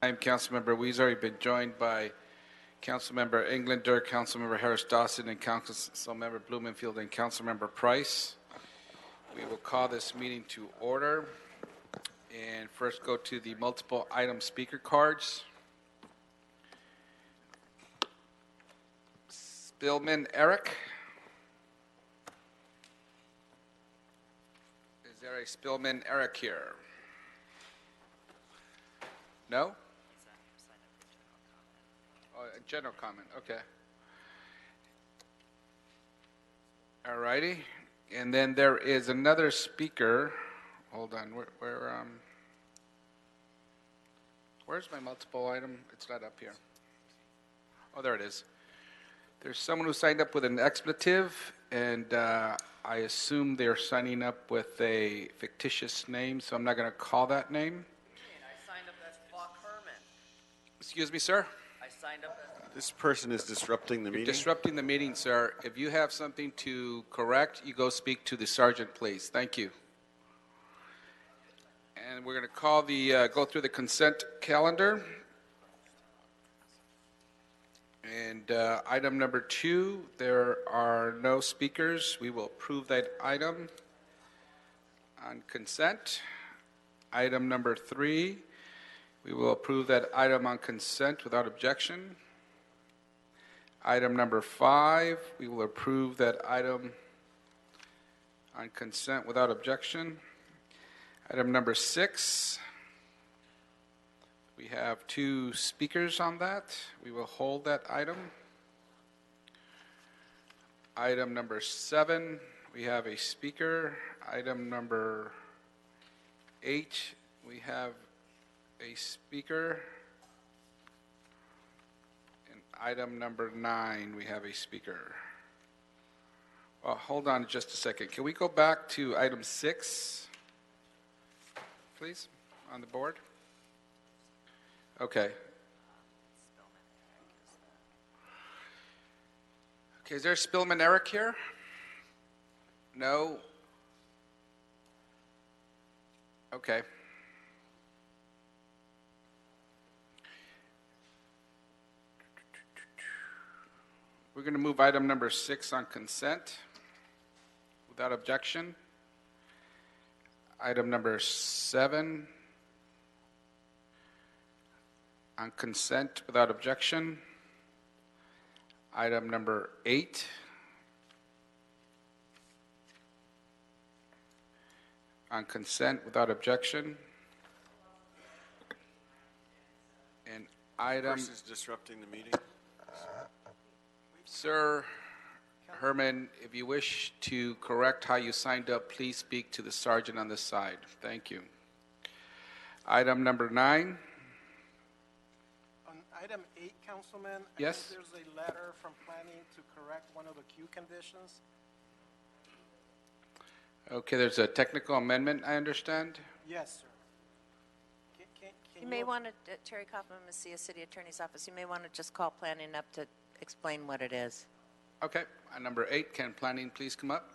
I'm Councilmember Weezer. We've been joined by Councilmember Englander, Councilmember Harris-Dawson, and Councilmember Blumenfield, and Councilmember Price. We will call this meeting to order and first go to the multiple item speaker cards. Spillman Eric. Is there a Spillman Eric here? No? Oh, a general comment, okay. All righty. And then there is another speaker. Hold on, where's my multiple item? It's not up here. Oh, there it is. There's someone who signed up with an expletive, and I assume they're signing up with a fictitious name, so I'm not going to call that name. I signed up as Buck Herman. Excuse me, sir? I signed up as... This person is disrupting the meeting. Disrupting the meeting, sir. If you have something to correct, you go speak to the sergeant, please. Thank you. And we're going to call go through the consent calendar. And item number 2, there are no speakers. We will approve that item on consent. Item number 3, we will approve that item on consent without objection. Item number 5, we will approve that item on consent without objection. Item number 6, we have 2 speakers on that. We will hold that item. Item number 7, we have a speaker. Item number 8, we have a speaker. And item number 9, we have a speaker. Well, hold on just a second. Can we go back to item 6, please, on the board? Okay. Okay, is there Spillman Eric here? No? Okay. We're going to move item number 6 on consent without objection. Item number 7 on consent without objection. Item number 8 on consent without objection. And item... This is disrupting the meeting. Sir Herman, if you wish to correct how you signed up, please speak to the sergeant on this side. Thank you. Item number 9. On item 8, Councilman, Yes? I think there's a letter from planning to correct one of the queue conditions. Okay, there's a technical amendment, I understand. Yes, sir. You may want to, Terry Kaufman, Mesilla City Attorney's Office, you may want to just call planning up to explain what it is. Okay, number 8, can planning please come up?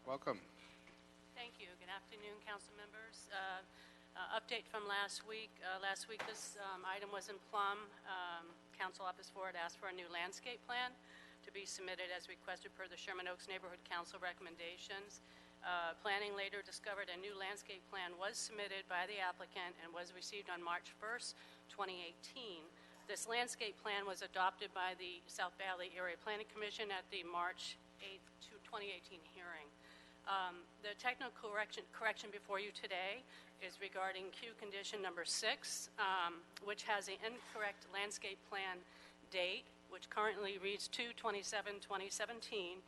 Welcome. Thank you. Good afternoon, council members. Update from last week. Last week, this item was in plum. Council Office 4 had asked for a new landscape plan to be submitted as requested per the Sherman Oaks Neighborhood Council recommendations. Planning later discovered a new landscape plan was submitted by the applicant and was received on March 1st, 2018. This landscape plan was adopted by the South Valley Area Planning Commission at the March 8th, 2018 hearing. The technical correction before you today is regarding queue condition number 6, which has an incorrect landscape plan date, which currently reads 2/27/2017.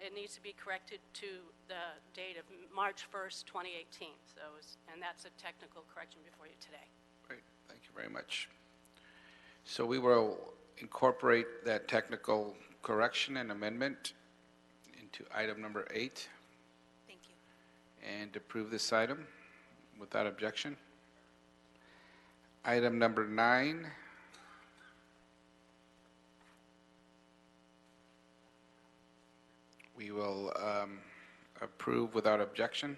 It needs to be corrected to the date of March 1st, 2018. And that's a technical correction before you today. Great, thank you very much. So we will incorporate that technical correction and amendment into item number 8. Thank you. And approve this item without objection. Item number 9. We will approve without objection.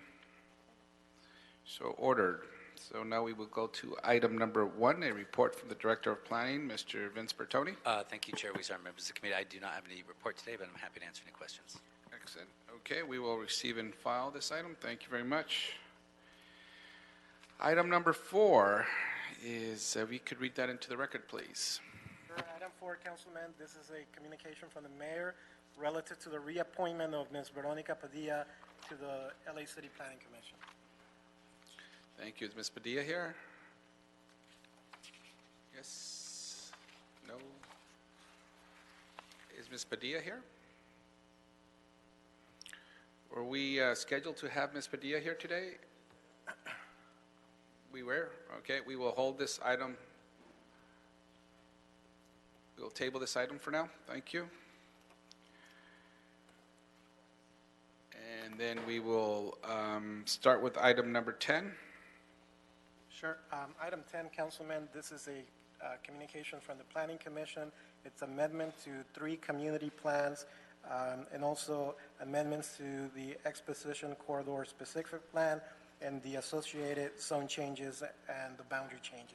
So ordered. So now we will go to item number 1, a report from the Director of Planning, Mr. Vince Bertoni. Thank you, Chair. We are members of the committee. I do not have any report today, but I'm happy to answer any questions. Excellent. Okay, we will receive and file this item. Thank you very much. Item number 4 is, we could read that into the record, please. Sure. Item 4, Councilman, this is a communication from the mayor relative to the reappointment of Ms. Veronica Padilla to the LA City Planning Commission. Thank you. Is Ms. Padilla here? Yes? No? Is Ms. Padilla here? Were we scheduled to have Ms. Padilla here today? We were? Okay, we will hold this item. We'll table this item for now. Thank you. And then we will start with item number 10. Sure. Item 10, Councilman, this is a communication from the Planning Commission. It's amendment to 3 community plans and also amendments to the Exposition Corridor Specific Plan and the associated zone changes and the boundary changes.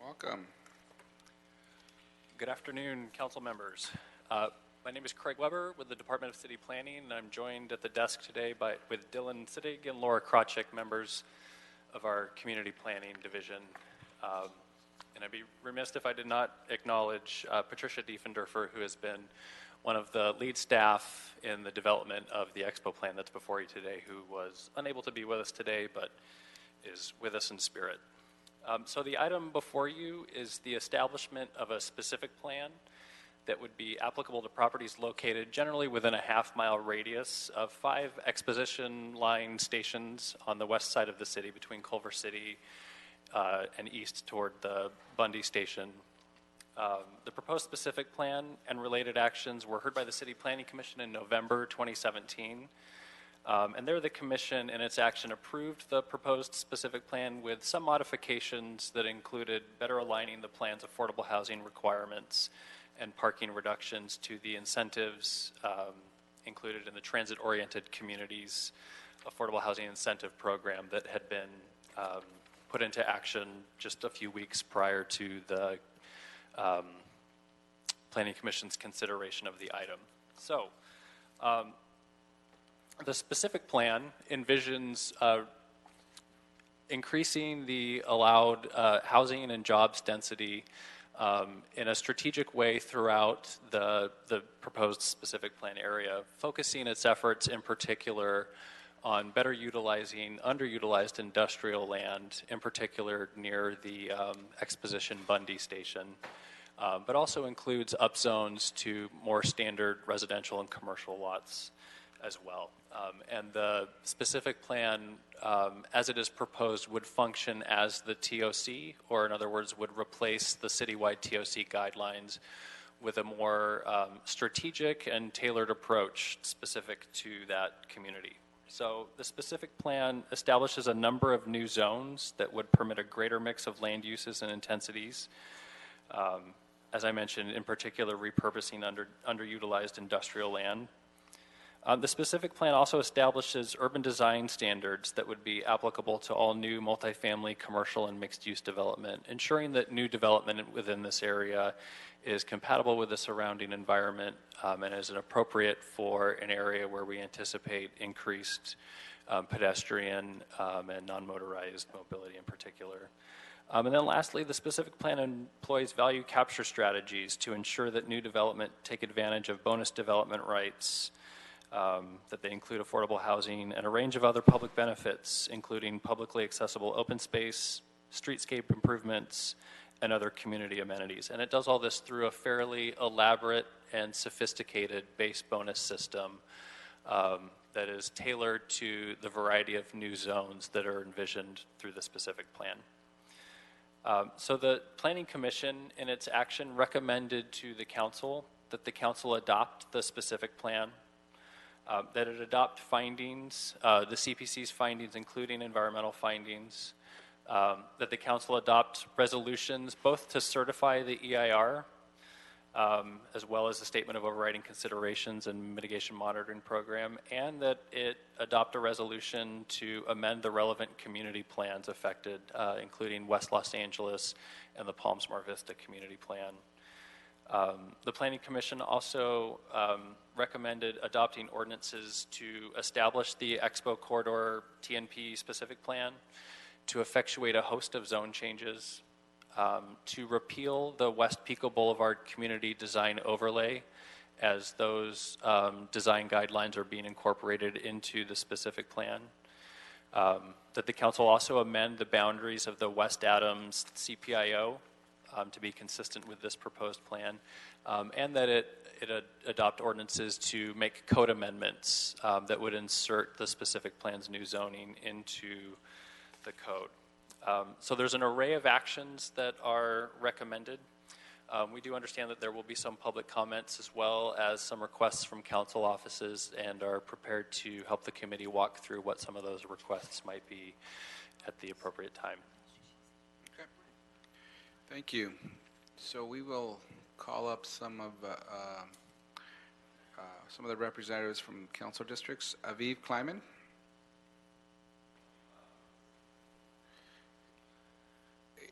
Welcome. Good afternoon, council members. My name is Craig Weber with the Department of City Planning, and I'm joined at the desk today with Dylan Siddig and Laura Krawczyk, members of our Community Planning Division. And I'd be remiss if I did not acknowledge Patricia Diefendorfer, who has been one of the lead staff in the development of the Expo plan that's before you today, who was unable to be with us today, but is with us in spirit. So the item before you is the establishment of a specific plan that would be applicable to properties located generally within a half-mile radius of 5 exposition line stations on the west side of the city between Culver City and east toward the Bundy Station. The proposed specific plan and related actions were heard by the City Planning Commission in November 2017. And there the commission in its action approved the proposed specific plan with some modifications that included better aligning the plan's affordable housing requirements and parking reductions to the incentives included in the transit-oriented communities affordable housing incentive program that had been put into action just a few weeks prior to the Planning Commission's consideration of the item. So the specific plan envisions increasing the allowed housing and jobs density in a strategic way throughout the proposed specific plan area, focusing its efforts in particular on better utilizing underutilized industrial land, in particular near the Exposition Bundy Station, but also includes upzones to more standard residential and commercial lots as well. And the specific plan, as it is proposed, would function as the TOC, or in other words, would replace the citywide TOC guidelines with a more strategic and tailored approach specific to that community. So the specific plan establishes a number of new zones that would permit a greater mix of land uses and intensities. As I mentioned, in particular, repurposing underutilized industrial land. The specific plan also establishes urban design standards that would be applicable to all new multifamily, commercial, and mixed-use development, ensuring that new development within this area is compatible with the surrounding environment and is appropriate for an area where we anticipate increased pedestrian and non-motorized mobility in particular. And then lastly, the specific plan employs value capture strategies to ensure that new development take advantage of bonus development rights, that they include affordable housing and a range of other public benefits, including publicly accessible open space, streetscape improvements, and other community amenities. And it does all this through a fairly elaborate and sophisticated base bonus system that is tailored to the variety of new zones that are envisioned through the specific plan. So the Planning Commission, in its action, recommended to the council that the council adopt the specific plan. that it adopt findings, the CPC's findings, including environmental findings, that the council adopt resolutions both to certify the EIR, as well as a statement of overriding considerations and mitigation monitoring program, and that it adopt a resolution to amend the relevant community plans affected, including West Los Angeles and the Palms Mar Vista Community Plan. The Planning Commission also recommended adopting ordinances to establish the Expo Corridor TNP specific plan, to effectuate a host of zone changes, to repeal the West Pico Boulevard Community Design Overlay as those design guidelines are being incorporated into the specific plan, that the council also amend the boundaries of the West Adams CPIO to be consistent with this proposed plan, and that it adopt ordinances to make code amendments that would insert the specific plan's new zoning into the code. So there's an array of actions that are recommended. We do understand that there will be some public comments as well as some requests from council offices, and are prepared to help the committee walk through what some of those requests might be at the appropriate time. Okay. Thank you. So we will call up some of the representatives from council districts. Aviv Kleinman.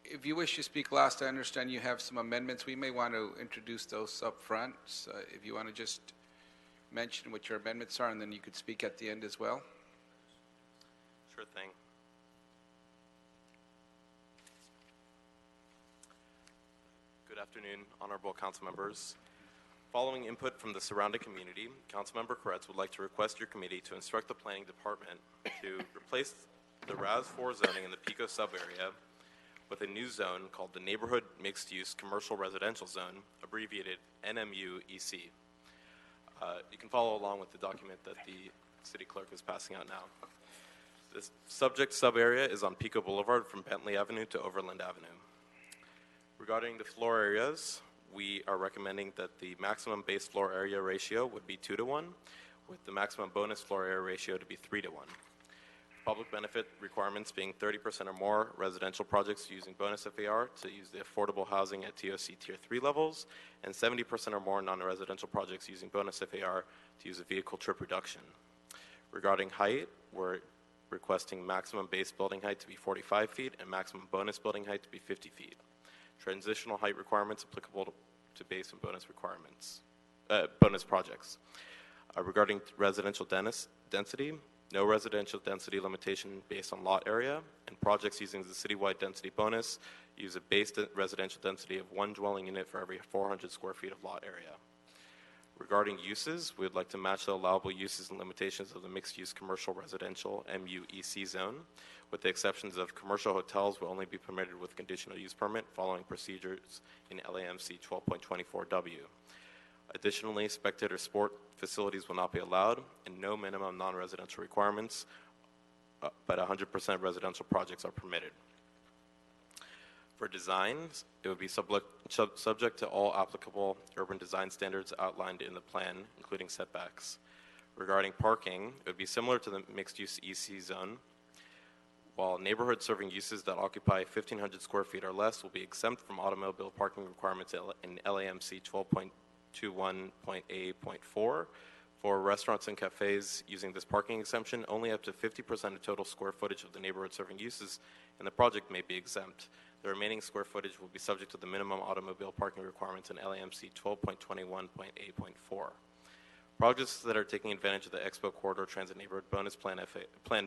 If you wish to speak last, I understand you have some amendments. We may want to introduce those up front. So if you want to just mention what your amendments are, and then you could speak at the end as well. Sure thing. Good afternoon, honorable council members. Following input from the surrounding community, Councilmember Koretz would like to request your committee to instruct the planning department to replace the RAS4 zoning in the Pico sub-area with a new zone called the Neighborhood Mixed Use Commercial Residential Zone, abbreviated NMU-EC. You can follow along with the document that the city clerk is passing out now. This subject sub-area is on Pico Boulevard from Bentley Avenue to Overland Avenue. Regarding the floor areas, we are recommending that the maximum base floor area ratio would be 2-to-1, with the maximum bonus floor area ratio to be 3-to-1. Public benefit requirements being 30% or more residential projects using bonus FAR to use the affordable housing at TOC Tier 3 levels, and 70% or more non-residential projects using bonus FAR to use a vehicle trip reduction. Regarding height, we're requesting maximum base building height to be 45 feet and maximum bonus building height to be 50 feet. Transitional height requirements applicable to base and bonus requirements, bonus projects. Regarding residential density, no residential density limitation based on lot area, and projects using the citywide density bonus use a base residential density of 1 dwelling unit for every 400 square feet of lot area. Regarding uses, we would like to match the allowable uses and limitations of the mixed-use commercial residential MUEC zone, with the exceptions of commercial hotels will only be permitted with conditional use permit following procedures in LAMC 12.24W. Additionally, spectator sport facilities will not be allowed, and no minimum non-residential requirements, but 100% residential projects are permitted. For designs, it would be subject to all applicable urban design standards outlined in the plan, including setbacks. Regarding parking, it would be similar to the mixed-use EC zone, while neighborhood-serving uses that occupy 1,500 square feet or less will be exempt from automobile parking requirements in LAMC 12.21.A.4. For restaurants and cafes using this parking exemption, only up to 50% of total square footage of the neighborhood-serving uses in the project may be exempt. The remaining square footage will be subject to the minimum automobile parking requirements in LAMC 12.21.A.4. Projects that are taking advantage of the Expo Corridor Transit Neighborhood Bonus Plan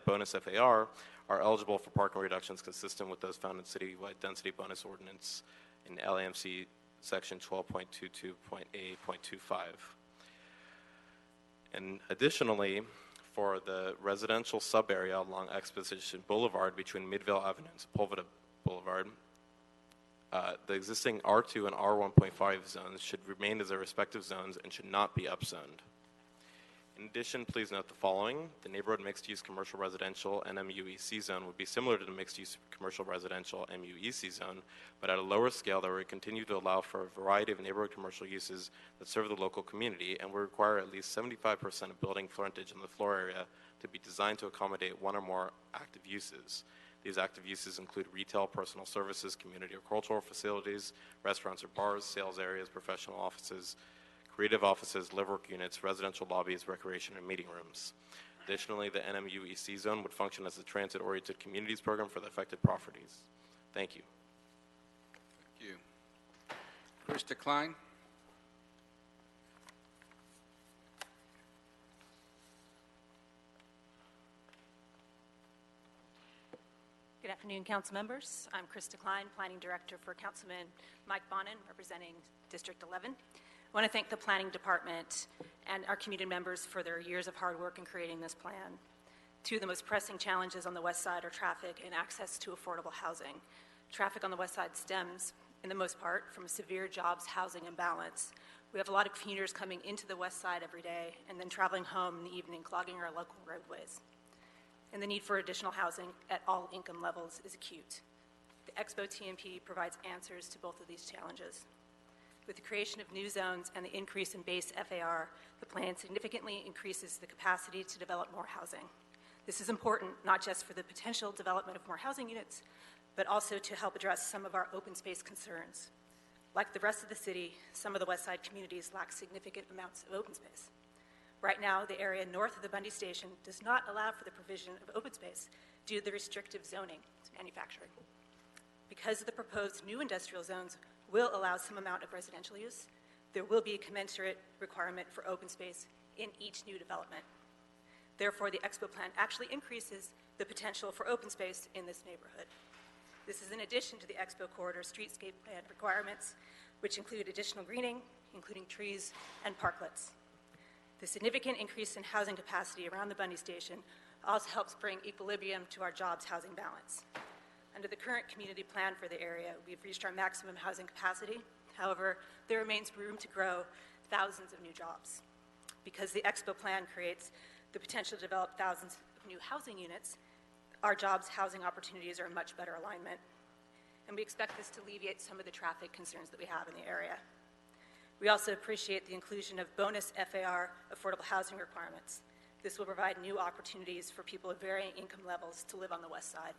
Bonus FAR are eligible for parking reductions consistent with those found in Citywide Density Bonus Ordinance in LAMC Section 12.22.A.25. And additionally, for the residential sub-area along Exposition Boulevard between Midvale Avenue and Sepulveda Boulevard, the existing R2 and R1.5 zones should remain as their respective zones and should not be upzoned. In addition, please note the following. The neighborhood mixed-use commercial residential NMUEC zone would be similar to the mixed-use commercial residential MUEC zone, but at a lower scale that would continue to allow for a variety of neighborhood commercial uses that serve the local community and would require at least 75% of building frontage in the floor area to be designed to accommodate one or more active uses. These active uses include retail, personal services, community or cultural facilities, restaurants or bars, sales areas, professional offices, creative offices, live work units, residential lobbies, recreation, and meeting rooms. Additionally, the NMUEC zone would function as a transit-oriented communities program for the affected properties. Thank you. Thank you. Krista Klein. Good afternoon, council members. I'm Krista Klein, Planning Director for Councilman Mike Bonan, representing District 11. I want to thank the Planning Department and our community members for their years of hard work in creating this plan. Two of the most pressing challenges on the west side are traffic and access to affordable housing. Traffic on the west side stems, in the most part, from a severe jobs housing imbalance. We have a lot of commuters coming into the west side every day and then traveling home in the evening, clogging our local roadways. And the need for additional housing at all income levels is acute. The Expo TMP provides answers to both of these challenges. With the creation of new zones and the increase in base FAR, the plan significantly increases the capacity to develop more housing. This is important not just for the potential development of more housing units, but also to help address some of our open space concerns. Like the rest of the city, some of the west side communities lack significant amounts of open space. Right now, the area north of the Bundy Station does not allow for the provision of open space due to the restrictive zoning to manufacturing. Because the proposed new industrial zones will allow some amount of residential use, there will be a commensurate requirement for open space in each new development. Therefore, the Expo plan actually increases the potential for open space in this neighborhood. This is in addition to the Expo Corridor streetscape plan requirements, which include additional greening, including trees and parklets. The significant increase in housing capacity around the Bundy Station also helps bring equilibrium to our jobs housing balance. Under the current community plan for the area, we've reached our maximum housing capacity. However, there remains room to grow thousands of new jobs. Because the Expo plan creates the potential to develop thousands of new housing units, our jobs housing opportunities are in much better alignment. And we expect this to alleviate some of the traffic concerns that we have in the area. We also appreciate the inclusion of bonus FAR affordable housing requirements. This will provide new opportunities for people of varying income levels to live on the west side.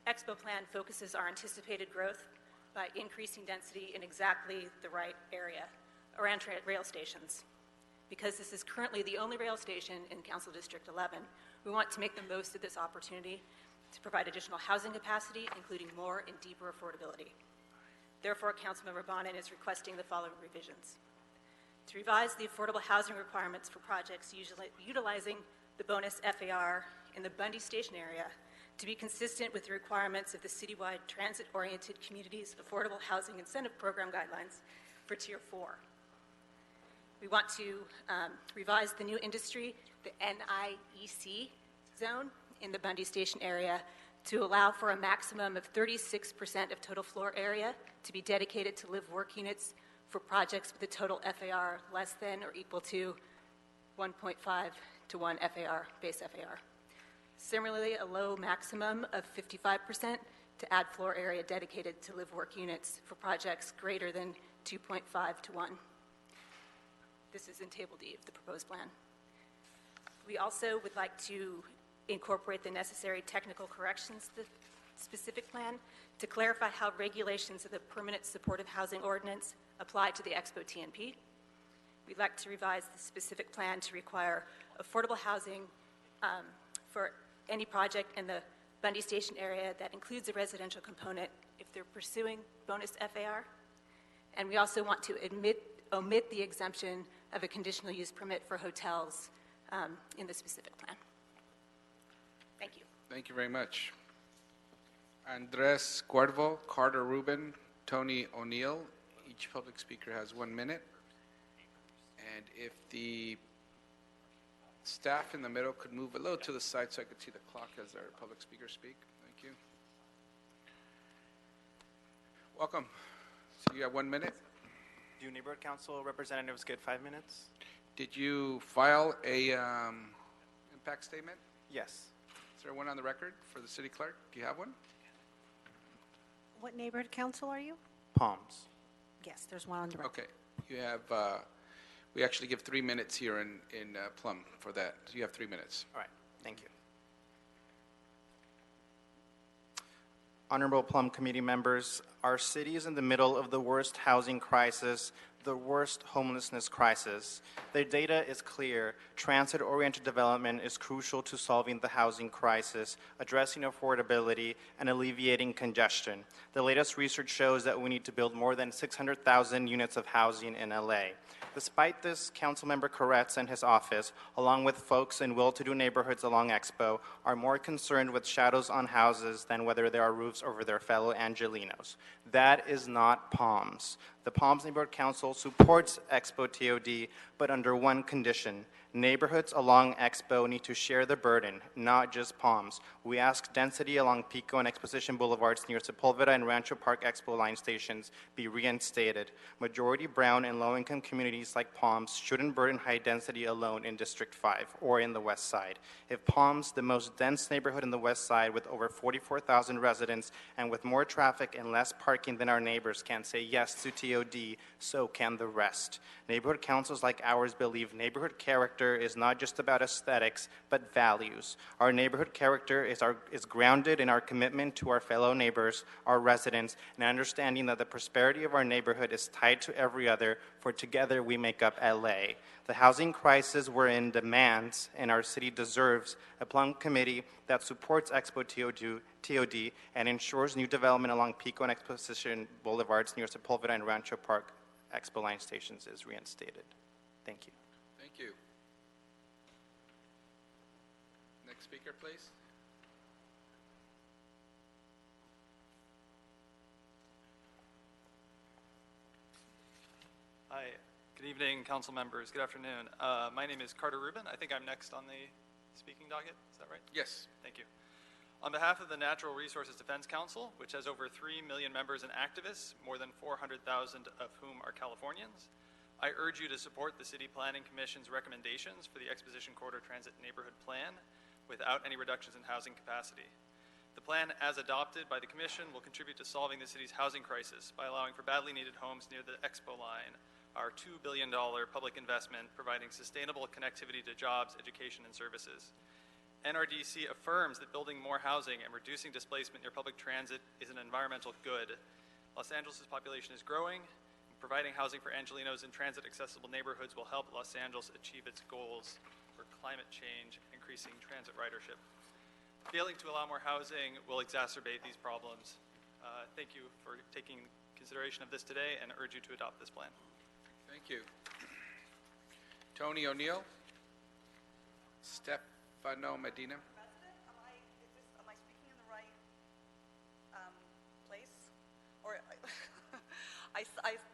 Expo plan focuses our anticipated growth by increasing density in exactly the right area, around rail stations. Because this is currently the only rail station in Council District 11, we want to make the most of this opportunity to provide additional housing capacity, including more and deeper affordability. Therefore, Councilmember Bonan is requesting the following revisions. To revise the affordable housing requirements for projects utilizing the bonus FAR in the Bundy Station area to be consistent with the requirements of the citywide transit-oriented communities affordable housing incentive program guidelines for Tier 4. We want to revise the new industry, the NIEC zone in the Bundy Station area to allow for a maximum of 36% of total floor area to be dedicated to live-work units for projects with a total FAR less than or equal to 1.5 to 1 FAR, base FAR. Similarly, a low maximum of 55% to add floor area dedicated to live-work units for projects greater than 2.5 to 1. This is in Table D of the proposed plan. We also would like to incorporate the necessary technical corrections to the specific plan to clarify how regulations of the Permanent Supportive Housing Ordinance apply to the Expo TNP. We'd like to revise the specific plan to require affordable housing for any project in the Bundy Station area that includes a residential component if they're pursuing bonus FAR. And we also want to omit the exemption of a conditional use permit for hotels in the specific plan. Thank you. Thank you very much. Andres Cuervo, Carter Rubin, Tony O'Neill. Each public speaker has 1 minute. And if the staff in the middle could move a little to the side so I could see the clock as our public speakers speak. Thank you. Welcome. So you have 1 minute. Do neighborhood council representatives get 5 minutes? Did you file a impact statement? Yes. Is there one on the record for the city clerk? Do you have one? What neighborhood council are you? Palms. Yes, there's one on the record. Okay. You have, we actually give 3 minutes here in Plum for that. So you have 3 minutes. All right. Thank you. Honorable Plum Committee members, our city is in the middle of the worst housing crisis, the worst homelessness crisis. The data is clear. Transit-oriented development is crucial to solving the housing crisis, addressing affordability, and alleviating congestion. The latest research shows that we need to build more than 600,000 units of housing in LA. Despite this, Councilmember Koretz and his office, along with folks in well-to-do neighborhoods along Expo, are more concerned with shadows on houses than whether there are roofs over their fellow Angelinos. That is not Palms. The Palms Neighborhood Council supports Expo TOD, but under one condition. Neighborhoods along Expo need to share the burden, not just Palms. We ask density along Pico and Exposition Boulevards near Sepulveda and Rancho Park Expo line stations be reinstated. Majority brown and low-income communities like Palms shouldn't burden high density alone in District 5 or in the West Side. If Palms, the most dense neighborhood in the West Side with over 44,000 residents and with more traffic and less parking than our neighbors, can say yes to TOD, so can the rest. Neighborhood councils like ours believe neighborhood character is not just about aesthetics, but values. Our neighborhood character is grounded in our commitment to our fellow neighbors, our residents, and understanding that the prosperity of our neighborhood is tied to every other, for together we make up LA. The housing crisis we're in demands, and our city deserves, a Plum Committee that supports Expo TOD and ensures new development along Pico and Exposition Boulevards near Sepulveda and Rancho Park Expo line stations is reinstated. Thank you. Thank you. Next speaker, please. Hi, good evening, council members. Good afternoon. My name is Carter Rubin. I think I'm next on the speaking docket. Is that right? Yes. Thank you. On behalf of the Natural Resources Defense Council, which has over 3 million members and activists, more than 400,000 of whom are Californians, I urge you to support the City Planning Commission's recommendations for the Exposition Corridor Transit Neighborhood Plan without any reductions in housing capacity. The plan, as adopted by the Commission, will contribute to solving the city's housing crisis by allowing for badly needed homes near the Expo line, our $2 billion public investment providing sustainable connectivity to jobs, education, and services. NRDC affirms that building more housing and reducing displacement near public transit is an environmental good. Los Angeles' population is growing. Providing housing for Angelinos in transit-accessible neighborhoods will help Los Angeles achieve its goals for climate change, increasing transit ridership. Failing to allow more housing will exacerbate these problems. Thank you for taking consideration of this today and urge you to adopt this plan. Thank you. Tony O'Neill. Stefano Medina. President, am I speaking in the right place? Or I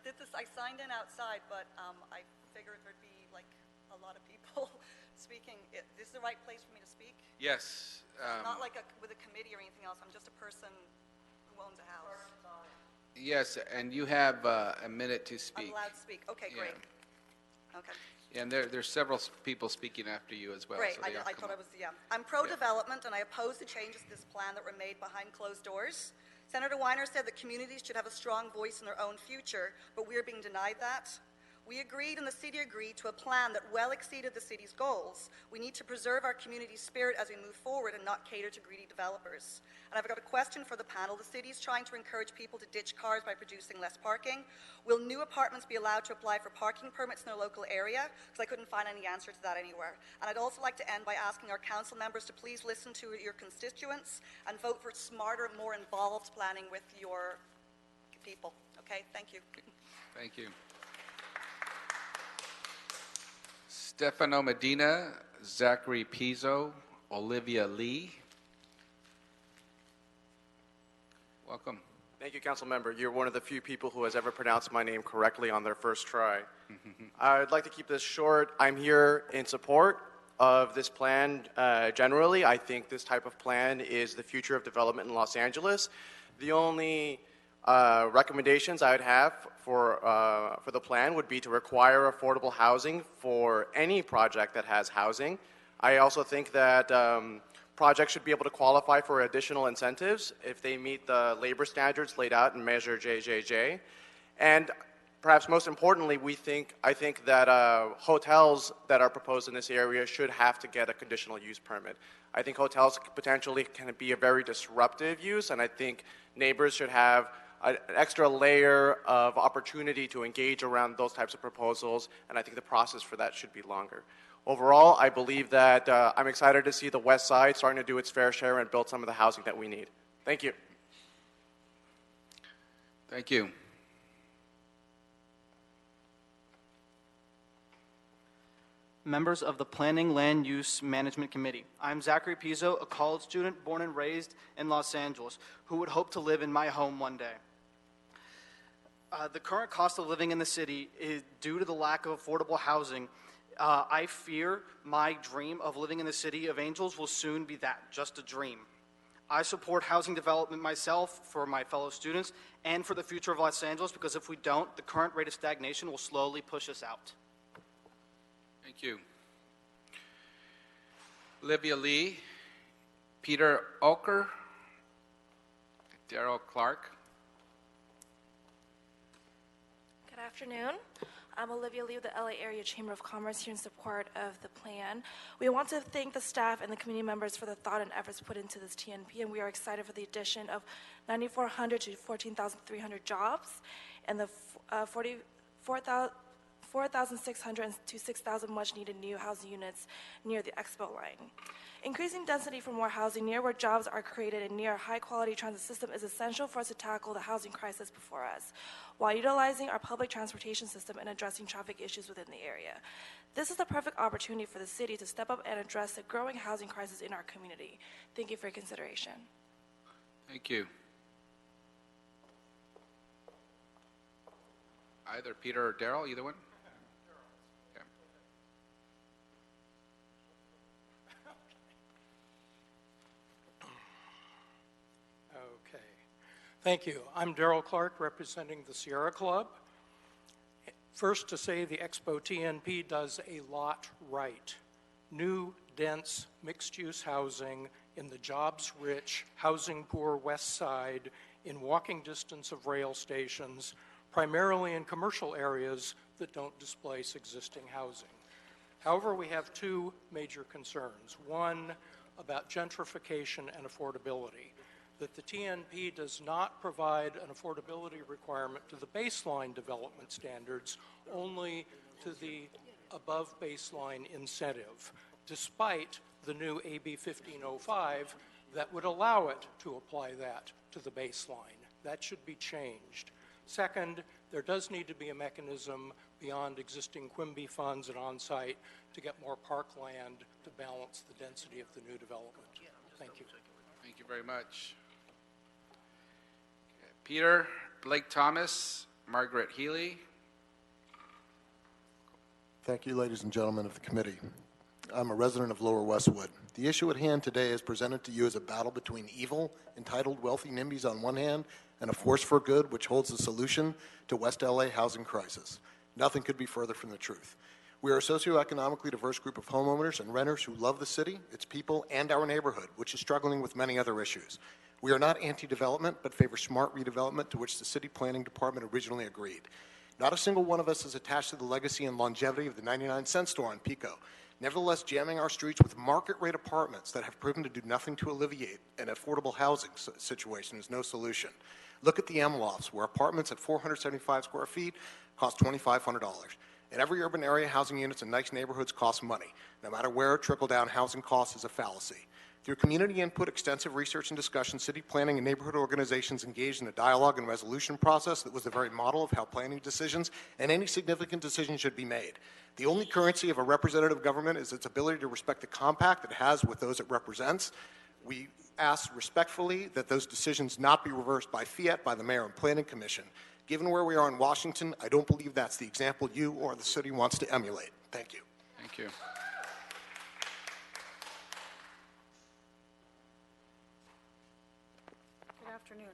did this, I signed in outside, but I figured there'd be like a lot of people speaking. Is this the right place for me to speak? Yes. Not like with a committee or anything else. I'm just a person who owns a house. Yes, and you have a minute to speak. I'm allowed to speak. Okay, great. Okay. And there's several people speaking after you as well. Great. So I thought I was, yeah. I'm pro-development, and I oppose the changes to this plan that were made behind closed doors. Senator Weiner said that communities should have a strong voice in their own future, but we're being denied that. We agreed and the city agreed to a plan that well exceeded the city's goals. We need to preserve our community spirit as we move forward and not cater to greedy developers. And I've got a question for the panel. The city is trying to encourage people to ditch cars by producing less parking. Will new apartments be allowed to apply for parking permits in their local area? Because I couldn't find any answer to that anywhere. And I'd also like to end by asking our council members to please listen to your constituents and vote for smarter, more involved planning with your people. Okay, thank you. Thank you. Stefano Medina, Zachary Pizo, Olivia Lee. Welcome. Thank you, Council Member. You're one of the few people who has ever pronounced my name correctly on their first try. I'd like to keep this short. I'm here in support of this plan generally. I think this type of plan is the future of development in Los Angeles. The only recommendations I would have for the plan would be to require affordable housing for any project that has housing. I also think that projects should be able to qualify for additional incentives if they meet the labor standards laid out in Measure JJJ. And perhaps most importantly, I think that hotels that are proposed in this area should have to get a conditional use permit. I think hotels potentially can be a very disruptive use, and I think neighbors should have an extra layer of opportunity to engage around those types of proposals, and I think the process for that should be longer. Overall, I believe that I'm excited to see the West Side starting to do its fair share and build some of the housing that we need. Thank you. Thank you. Members of the Planning Land Use Management Committee. I'm Zachary Pizo, a college student born and raised in Los Angeles, who would hope to live in my home one day. The current cost of living in the city is due to the lack of affordable housing. I fear my dream of living in the city of Angels will soon be that, just a dream. I support housing development myself for my fellow students and for the future of Los Angeles, because if we don't, the current rate of stagnation will slowly push us out. Thank you. Olivia Lee, Peter Oker, Darrell Clark. Good afternoon. I'm Olivia Lee with the LA Area Chamber of Commerce here in support of the plan. We want to thank the staff and the community members for the thought and efforts put into this TNP, and we are excited for the addition of 9,400 to 14,300 jobs and the 4,600 to 6,000 much-needed new housing units near the Expo line. Increasing density for more housing near where jobs are created and near a high-quality transit system is essential for us to tackle the housing crisis before us, while utilizing our public transportation system and addressing traffic issues within the area. This is the perfect opportunity for the city to step up and address the growing housing crisis in our community. Thank you for your consideration. Thank you. Either Peter or Darrell, either one? Thank you. I'm Darrell Clark, representing the Sierra Club. First, to say the Expo TNP does a lot right. New, dense, mixed-use housing in the jobs-rich, housing-poor West Side, in walking distance of rail stations, primarily in commercial areas that don't displace existing housing. However, we have two major concerns. One, about gentrification and affordability. That the TNP does not provide an affordability requirement to the baseline development standards, only to the above baseline incentive, despite the new AB 1505 that would allow it to apply that to the baseline. That should be changed. Second, there does need to be a mechanism beyond existing Quimby funds and on-site to get more parkland to balance the density of the new development. Thank you. Thank you very much. Peter, Blake Thomas, Margaret Healy. Thank you, ladies and gentlemen of the committee. I'm a resident of Lower Westwood. The issue at hand today is presented to you as a battle between evil, entitled wealthy NIMBYs on one hand, and a force for good which holds the solution to West LA housing crisis. Nothing could be further from the truth. We are a socioeconomically diverse group of homeowners and renters who love the city, its people, and our neighborhood, which is struggling with many other issues. We are not anti-development, but favor smart redevelopment to which the city planning department originally agreed. Not a single one of us is attached to the legacy and longevity of the 99-cent store on Pico. Nevertheless, jamming our streets with market-rate apartments that have proven to do nothing to alleviate an affordable housing situation is no solution. Look at the M-Lofts, where apartments at 475 square feet cost $2,500. In every urban area, housing units in nice neighborhoods cost money. No matter where, trickle-down housing cost is a fallacy. Through community input, extensive research and discussion, city planning and neighborhood organizations engaged in a dialogue and resolution process that was the very model of how planning decisions and any significant decision should be made. The only currency of a representative government is its ability to respect the compact it has with those it represents. We ask respectfully that those decisions not be reversed by fiat by the mayor and planning commission. Given where we are in Washington, I don't believe that's the example you or the city wants to emulate. Thank you. Thank you. Good afternoon.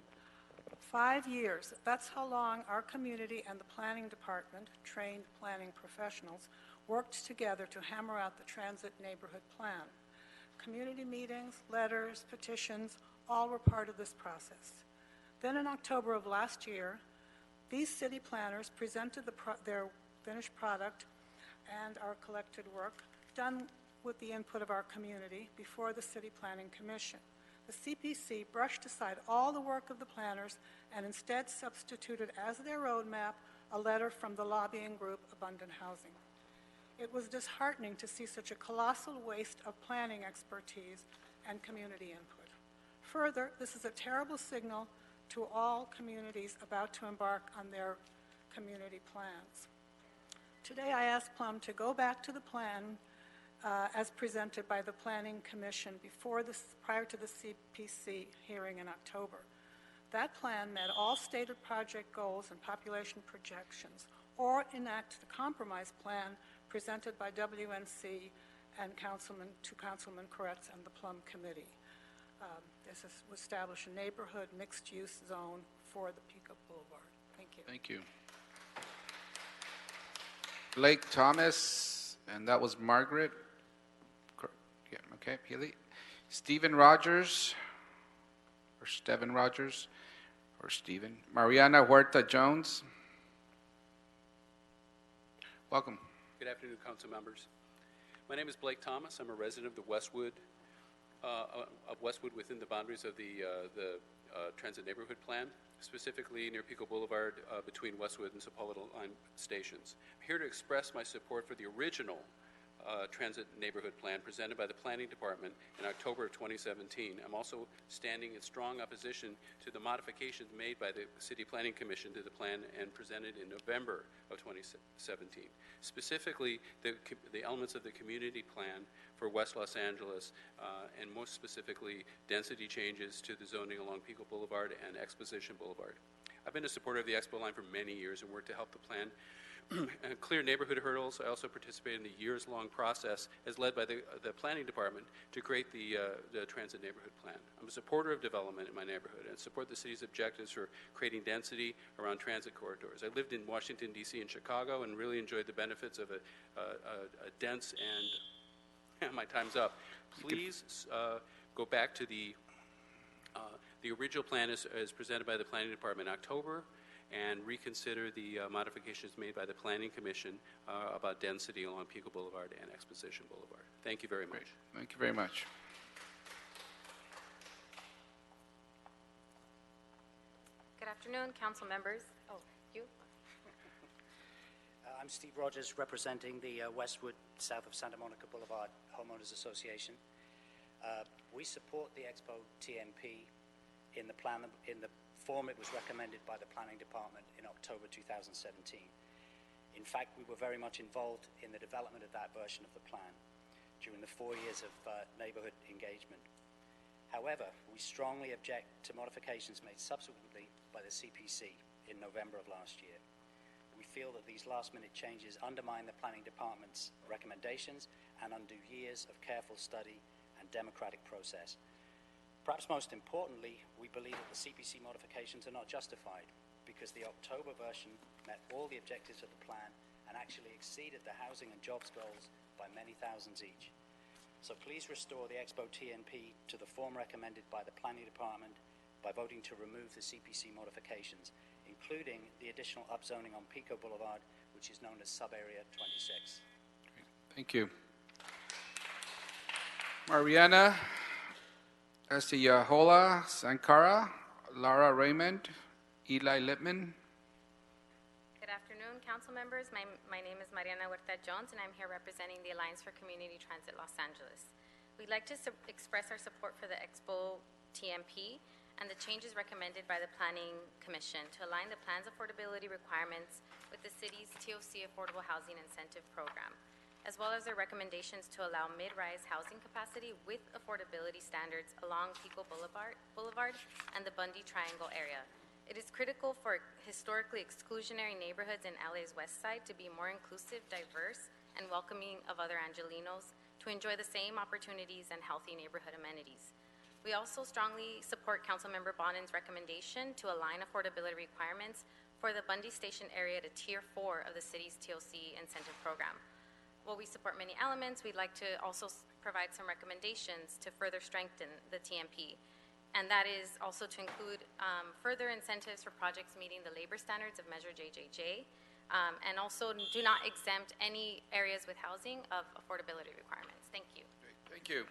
5 years, that's how long our community and the planning department, trained planning professionals, worked together to hammer out the transit neighborhood plan. Community meetings, letters, petitions, all were part of this process. Then in October of last year, these city planners presented their finished product and our collected work, done with the input of our community, before the City Planning Commission. The CPC brushed aside all the work of the planners and instead substituted as their roadmap a letter from the lobbying group Abundant Housing. It was disheartening to see such a colossal waste of planning expertise and community input. Further, this is a terrible signal to all communities about to embark on their community plans. Today I asked Plum to go back to the plan as presented by the Planning Commission prior to the CPC hearing in October. That plan met all stated project goals and population projections, or enact the compromise plan presented by WNC and Councilman Koretz and the Plum Committee. This is to establish a neighborhood mixed-use zone for the Pico Boulevard. Thank you. Thank you. Blake Thomas, and that was Margaret. Yeah, okay, Healy. Stephen Rogers, or Steven Rogers, or Stephen. Mariana Huerta Jones. Welcome. Good afternoon, council members. My name is Blake Thomas. I'm a resident of the Westwood, within the boundaries of the Transit Neighborhood Plan, specifically near Pico Boulevard between Westwood and Sepulveda Line stations. I'm here to express my support for the original Transit Neighborhood Plan presented by the Planning Department in October of 2017. I'm also standing in strong opposition to the modifications made by the City Planning Commission to the plan and presented in November of 2017. Specifically, the elements of the community plan for West Los Angeles, and most specifically, density changes to the zoning along Pico Boulevard and Exposition Boulevard. I've been a supporter of the Expo line for many years and worked to help the plan clear neighborhood hurdles. I also participated in the years-long process as led by the Planning Department to create the Transit Neighborhood Plan. I'm a supporter of development in my neighborhood and support the city's objectives for creating density around transit corridors. I lived in Washington, D.C. and Chicago and really enjoyed the benefits of a dense and, my time's up. Please go back to the original plan as presented by the Planning Department in October, and reconsider the modifications made by the Planning Commission about density along Pico Boulevard and Exposition Boulevard. Thank you very much. Thank you very much. Good afternoon, council members. Oh, you? I'm Steve Rogers, representing the Westwood, south of Santa Monica Boulevard Homeowners Association. We support the Expo TNP in the plan, in the form it was recommended by the Planning Department in October 2017. In fact, we were very much involved in the development of that version of the plan during the 4 years of neighborhood engagement. However, we strongly object to modifications made subsequently by the CPC in November of last year. We feel that these last-minute changes undermine the Planning Department's recommendations and undo years of careful study and democratic process. Perhaps most importantly, we believe that the CPC modifications are not justified because the October version met all the objectives of the plan and actually exceeded the housing and jobs goals by many thousands each. So please restore the Expo TNP to the form recommended by the Planning Department by voting to remove the CPC modifications, including the additional upzoning on Pico Boulevard, which is known as Sub-Area 26. Thank you. Mariana Estiahola Sankara, Lara Raymond, Eli Lippman. Good afternoon, council members. My name is Mariana Huerta Jones, and I'm here representing the Alliance for Community Transit Los Angeles. We'd like to express our support for the Expo TMP and the changes recommended by the Planning Commission to align the plan's affordability requirements with the city's TOC Affordable Housing Incentive Program, as well as their recommendations to allow mid-rise housing capacity with affordability standards along Pico Boulevard and the Bundy Triangle area. It is critical for historically exclusionary neighborhoods in LA's West Side to be more inclusive, diverse, and welcoming of other Angelenos to enjoy the same opportunities and healthy neighborhood amenities. We also strongly support Councilmember Bonan's recommendation to align affordability requirements for the Bundy Station area to Tier 4 of the city's TOC incentive program. While we support many elements, we'd like to also provide some recommendations to further strengthen the TMP. And that is also to include further incentives for projects meeting the labor standards of Measure JJJ, and also do not exempt any areas with housing of affordability requirements. Thank you. Great. Thank you.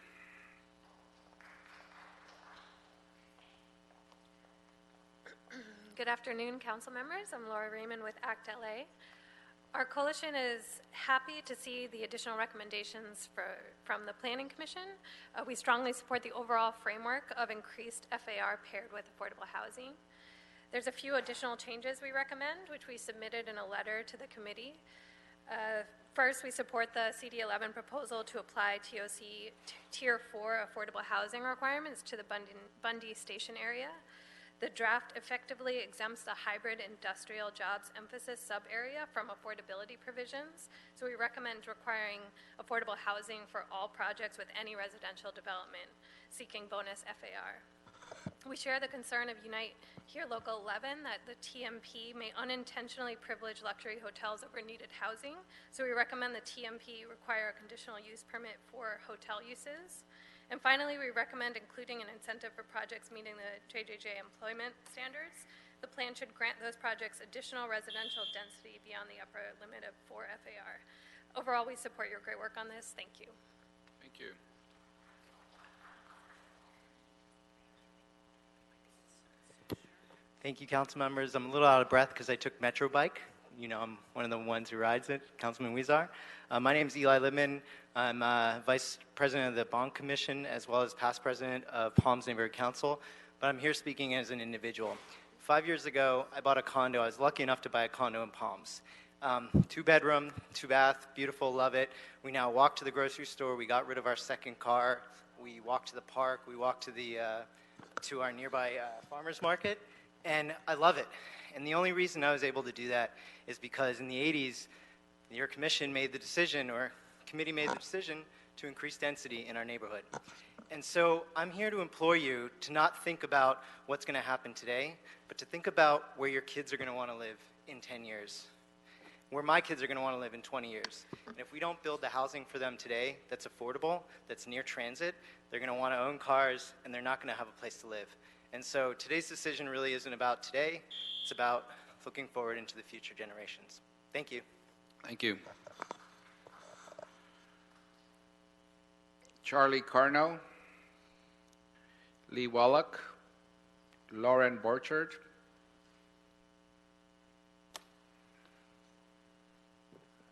Good afternoon, council members. I'm Laura Raymond with ACT LA. Our coalition is happy to see the additional recommendations from the Planning Commission. We strongly support the overall framework of increased FAR paired with affordable housing. There's a few additional changes we recommend, which we submitted in a letter to the committee. First, we support the Cd11 proposal to apply TOC Tier 4 affordable housing requirements to the Bundy Station area. The draft effectively exempts the hybrid industrial jobs emphasis sub-area from affordability provisions, so we recommend requiring affordable housing for all projects with any residential development seeking bonus FAR. We share the concern of Unite Here Local 11 that the TMP may unintentionally privilege luxury hotels over needed housing, so we recommend the TMP require a conditional use permit for hotel uses. And finally, we recommend including an incentive for projects meeting the JJJ employment standards. The plan should grant those projects additional residential density beyond the upper limit of 4 FAR. Overall, we support your great work on this. Thank you. Thank you. Thank you, council members. I'm a little out of breath because I took Metro Bike. You know, I'm one of the ones who rides it, Councilman Weezar. My name is Eli Littman. I'm Vice President of the Bond Commission, as well as past President of Palms Neighborhood Council, but I'm here speaking as an individual. 5 years ago, I bought a condo. I was lucky enough to buy a condo in Palms. 2-bedroom, 2-bath, beautiful, love it. We now walk to the grocery store. We got rid of our second car. We walk to the park. We walk to our nearby farmer's market, and I love it. And the only reason I was able to do that is because in the 80s, your commission made the decision, or committee made the decision, to increase density in our neighborhood. And so I'm here to implore you to not think about what's going to happen today, but to think about where your kids are going to want to live in 10 years, where my kids are going to want to live in 20 years. And if we don't build the housing for them today that's affordable, that's near transit, they're going to want to own cars, and they're not going to have a place to live. And so today's decision really isn't about today. It's about looking forward into the future generations. Thank you. Thank you. Charlie Carno, Lee Wallach, Lauren Borchard.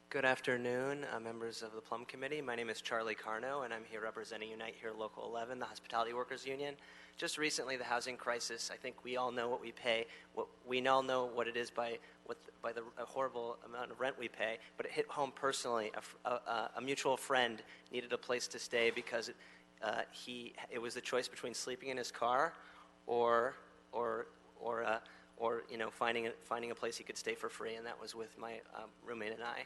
Good afternoon, members of the Plum Committee. My name is Charlie Carno, and I'm here representing Unite Here Local 11, the Hospitality Workers Union. Just recently, the housing crisis, I think we all know what we pay. We all know what it is by the horrible amount of rent we pay, but it hit home personally. A mutual friend needed a place to stay because it was the choice between sleeping in his car or finding a place he could stay for free, and that was with my roommate and I.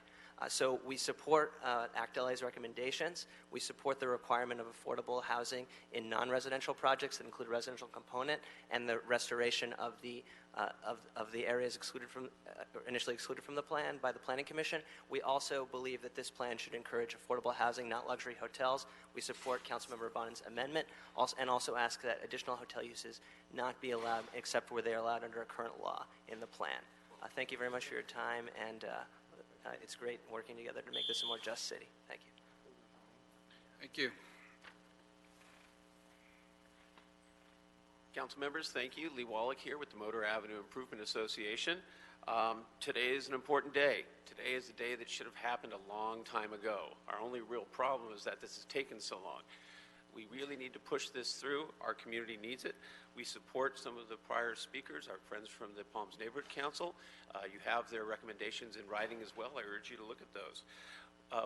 So we support ACT LA's recommendations. We support the requirement of affordable housing in non-residential projects that include a residential component, and the restoration of the areas initially excluded from the plan by the Planning Commission. We also believe that this plan should encourage affordable housing, not luxury hotels. We support Councilmember Bonan's amendment, and also ask that additional hotel uses not be allowed except where they are allowed under a current law in the plan. Thank you very much for your time, and it's great working together to make this a more just city. Thank you. Thank you. Council members, thank you. Lee Wallach here with the Motor Avenue Improvement Association. Today is an important day. Today is the day that should have happened a long time ago. Our only real problem is that this has taken so long. We really need to push this through. Our community needs it. We support some of the prior speakers, our friends from the Palms Neighborhood Council. You have their recommendations in writing as well. I urge you to look at those.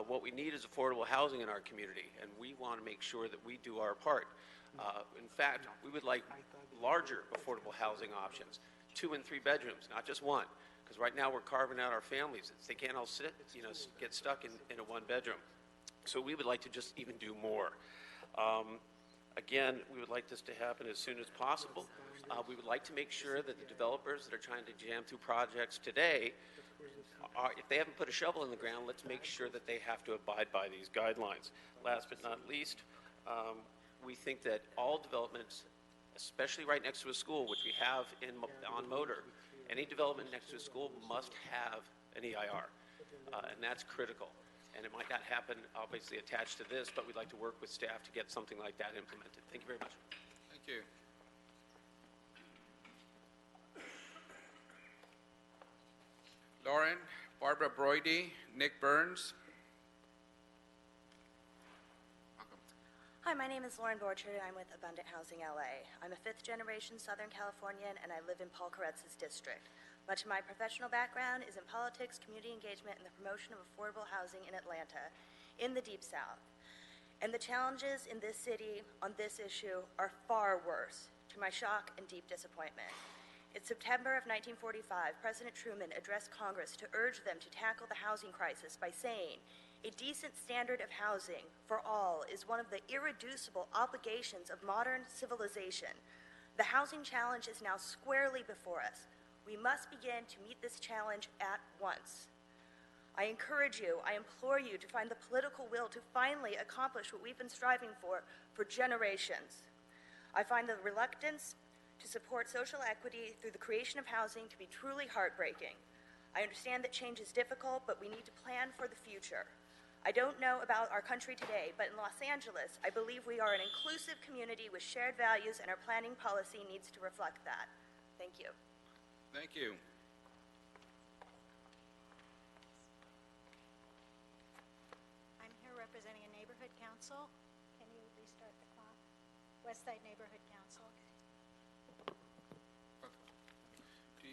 What we need is affordable housing in our community, and we want to make sure that we do our part. In fact, we would like larger affordable housing options, 2 and 3 bedrooms, not just one, because right now we're carving out our families. They can't all get stuck in a 1 bedroom. So we would like to just even do more. Again, we would like this to happen as soon as possible. We would like to make sure that the developers that are trying to jam through projects today, if they haven't put a shovel in the ground, let's make sure that they have to abide by these guidelines. Last but not least, we think that all developments, especially right next to a school, which we have on Motor, any development next to a school must have an EIR, and that's critical. And it might not happen, obviously, attached to this, but we'd like to work with staff to get something like that implemented. Thank you very much. Thank you. Lauren, Barbara Broidy, Nick Burns. Hi, my name is Lauren Borchard, and I'm with Abundant Housing LA. I'm a fifth-generation Southern Californian, and I live in Paul Koretz's district. Much of my professional background is in politics, community engagement, and the promotion of affordable housing in Atlanta, in the Deep South. And the challenges in this city on this issue are far worse, to my shock and deep disappointment. In September of 1945, President Truman addressed Congress to urge them to tackle the housing crisis by saying, "A decent standard of housing for all is one of the irreducible obligations of modern civilization. The housing challenge is now squarely before us. We must begin to meet this challenge at once." I encourage you, I implore you to find the political will to finally accomplish what we've been striving for generations. I find the reluctance to support social equity through the creation of housing to be truly heartbreaking. I understand that change is difficult, but we need to plan for the future. I don't know about our country today, but in Los Angeles, I believe we are an inclusive community with shared values, and our planning policy needs to reflect that. Thank you. Thank you. I'm here representing a neighborhood council. Can you restart the clock? Westside Neighborhood Council.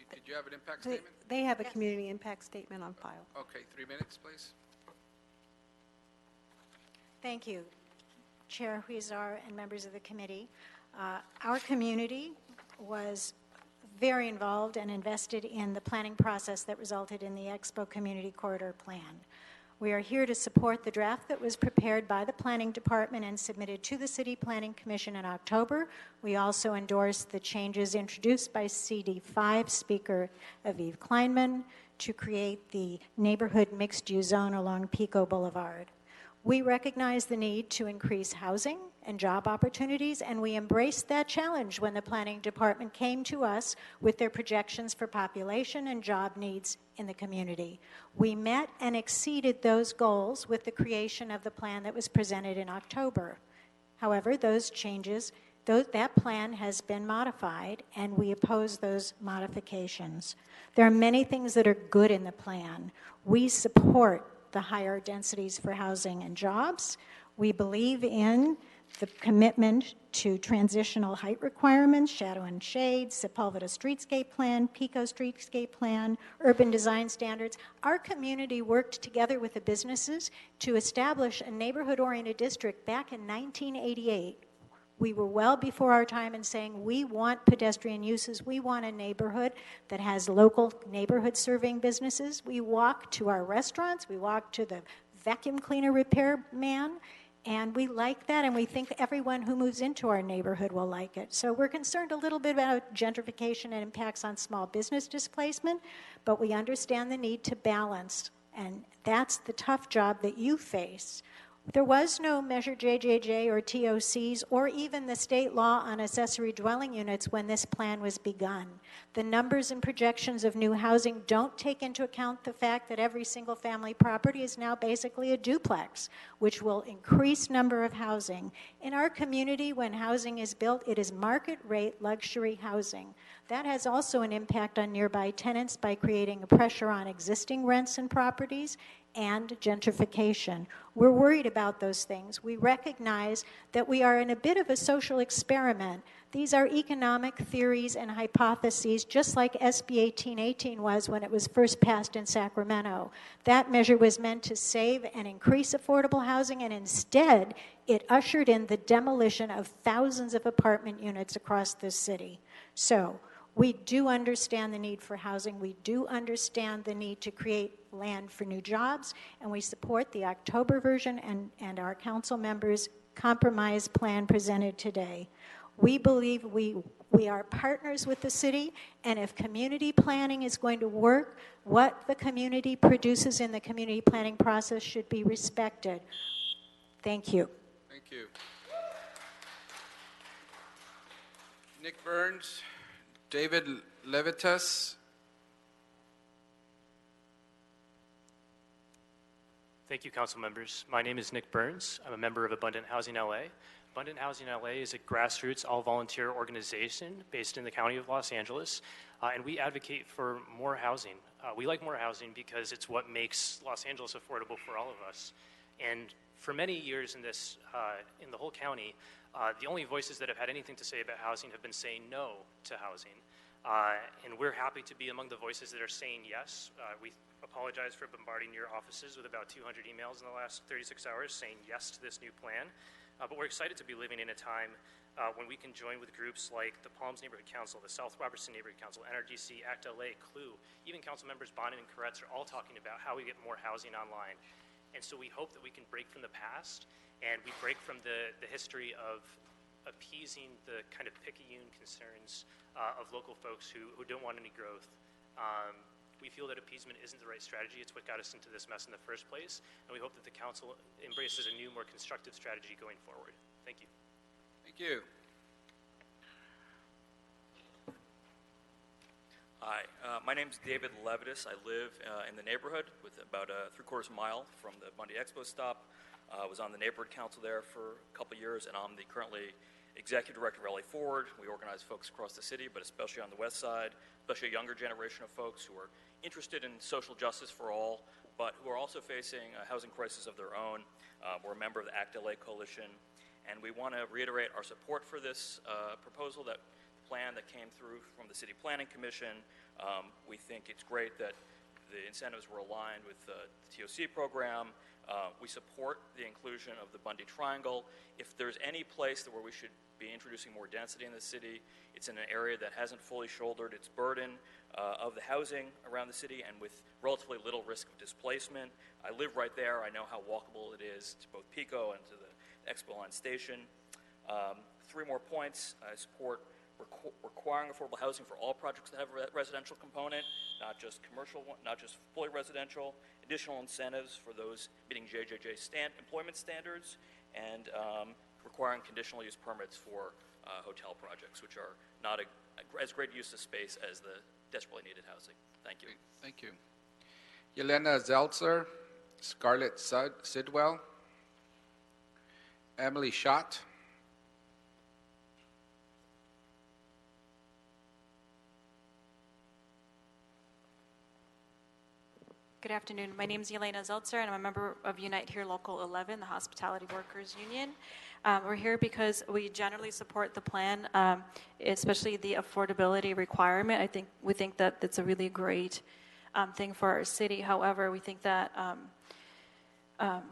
Did you have an impact statement? They have a community impact statement on file. Okay, 3 minutes, please. Thank you, Chair Huizar and members of the committee. Our community was very involved and invested in the planning process that resulted in the Expo Community Corridor Plan. We are here to support the draft that was prepared by the Planning Department and submitted to the City Planning Commission in October. We also endorsed the changes introduced by CD5 Speaker Aviv Kleinman to create the neighborhood mixed-use zone along Pico Boulevard. We recognize the need to increase housing and job opportunities, and we embraced that challenge when the Planning Department came to us with their projections for population and job needs in the community. We met and exceeded those goals with the creation of the plan that was presented in October. However, those changes, that plan has been modified, and we oppose those modifications. There are many things that are good in the plan. We support the higher densities for housing and jobs. We believe in the commitment to transitional height requirements, shadow and shade, Sepulveda Streetscape Plan, Pico Streetscape Plan, urban design standards. Our community worked together with the businesses to establish a neighborhood-oriented district back in 1988. We were well before our time in saying we want pedestrian uses. We want a neighborhood that has local neighborhood serving businesses. We walk to our restaurants. We walk to the vacuum cleaner repair man. And we like that, and we think everyone who moves into our neighborhood will like it. So we're concerned a little bit about gentrification and impacts on small business displacement, but we understand the need to balance, and that's the tough job that you face. There was no Measure JJJ or TOCs or even the state law on accessory dwelling units when this plan was begun. The numbers and projections of new housing don't take into account the fact that every single family property is now basically a duplex, which will increase number of housing. In our community, when housing is built, it is market rate luxury housing. That has also an impact on nearby tenants by creating a pressure on existing rents and properties and gentrification. We're worried about those things. We recognize that we are in a bit of a social experiment. These are economic theories and hypotheses, just like SB 1818 was when it was first passed in Sacramento. That measure was meant to save and increase affordable housing, and instead, it ushered in the demolition of thousands of apartment units across this city. So, we do understand the need for housing. We do understand the need to create land for new jobs, and we support the October version and our council members' compromise plan presented today. We believe we are partners with the city, and if community planning is going to work, what the community produces in the community planning process should be respected. Thank you. Thank you. Nick Burns, David Levitis. Thank you, council members. My name is Nick Burns. I'm a member of Abundant Housing LA. Abundant Housing LA is a grassroots, all-volunteer organization based in the county of Los Angeles, and we advocate for more housing. We like more housing because it's what makes Los Angeles affordable for all of us. And for many years in the whole county, the only voices that have had anything to say about housing have been saying no to housing. And we're happy to be among the voices that are saying yes. We apologize for bombarding your offices with about 200 emails in the last 36 hours saying yes to this new plan. But we're excited to be living in a time when we can join with groups like the Palms Neighborhood Council, the South Robertson Neighborhood Council, NRDC, ACT LA, CLU, even council members Bonan and Koretz are all talking about how we get more housing online. And so we hope that we can break from the past and we break from the history of appeasing the kind of picayune concerns of local folks who don't want any growth. We feel that appeasement isn't the right strategy. It's what got us into this mess in the first place. And we hope that the council embraces a new, more constructive strategy going forward. Thank you. Thank you. Hi, my name is David Levitis. I live in the neighborhood with about a 3/4 mile from the Bundy Expo stop. I was on the neighborhood council there for a couple of years, and I'm the currently executive director of LA Forward. We organize folks across the city, but especially on the west side, especially a younger generation of folks who are interested in social justice for all, but who are also facing a housing crisis of their own. We're a member of the ACT LA Coalition, and we want to reiterate our support for this proposal, that plan that came through from the City Planning Commission. We think it's great that the incentives were aligned with the TOC program. We support the inclusion of the Bundy Triangle. If there's any place where we should be introducing more density in the city, it's in an area that hasn't fully shouldered its burden of the housing around the city and with relatively little risk of displacement. I live right there. I know how walkable it is to both Pico and to the Expo Line station. 3 more points. I support requiring affordable housing for all projects that have a residential component, not just commercial, not just fully residential. Additional incentives for those meeting JJJ employment standards, and requiring conditional use permits for hotel projects, which are not as great use of space as the desperately needed housing. Thank you. Thank you. Yelena Zeltzer, Scarlett Sidwell, Emily Schott. Good afternoon. My name is Yelena Zeltzer, and I'm a member of Unite Here Local 11, the Hospitality Workers Union. We're here because we generally support the plan, especially the affordability requirement. We think that it's a really great thing for our city. However, we think that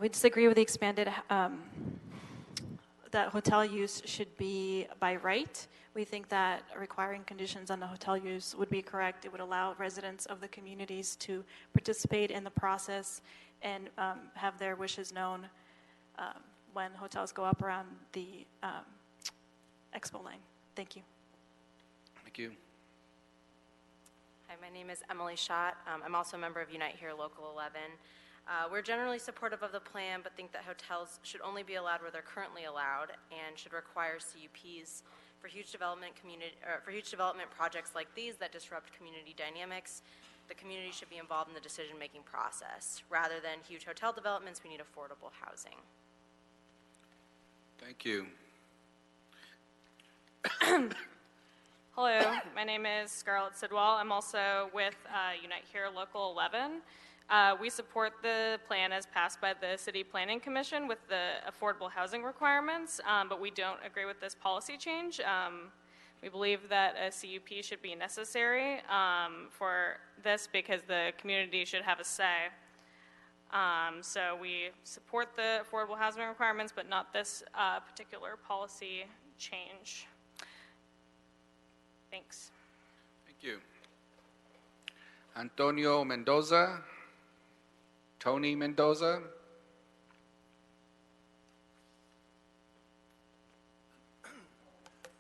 we disagree with the expanded that hotel use should be by right. We think that requiring conditions on the hotel use would be correct. It would allow residents of the communities to participate in the process and have their wishes known when hotels go up around the Expo Line. Thank you. Thank you. Hi, my name is Emily Schott. I'm also a member of Unite Here Local 11. We're generally supportive of the plan, but think that hotels should only be allowed where they're currently allowed and should require CUPs for huge development projects like these that disrupt community dynamics. The community should be involved in the decision-making process. Rather than huge hotel developments, we need affordable housing. Thank you. Hello, my name is Scarlett Sidwell. I'm also with Unite Here Local 11. We support the plan as passed by the City Planning Commission with the affordable housing requirements, but we don't agree with this policy change. We believe that a CUP should be necessary for this because the community should have a say. So we support the affordable housing requirements, but not this particular policy change. Thanks. Thank you. Antonio Mendoza. Tony Mendoza.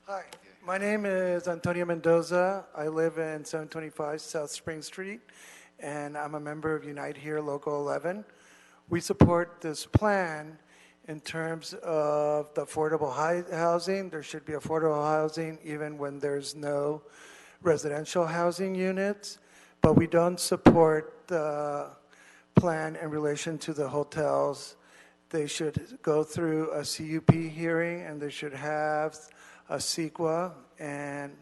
Hi, my name is Antonio Mendoza. I live in 725 South Spring Street, and I'm a member of Unite Here Local 11. We support this plan in terms of the affordable housing. There should be affordable housing even when there's no residential housing units, but we don't support the plan in relation to the hotels. They should go through a CUP hearing, and they should have a CEQA, and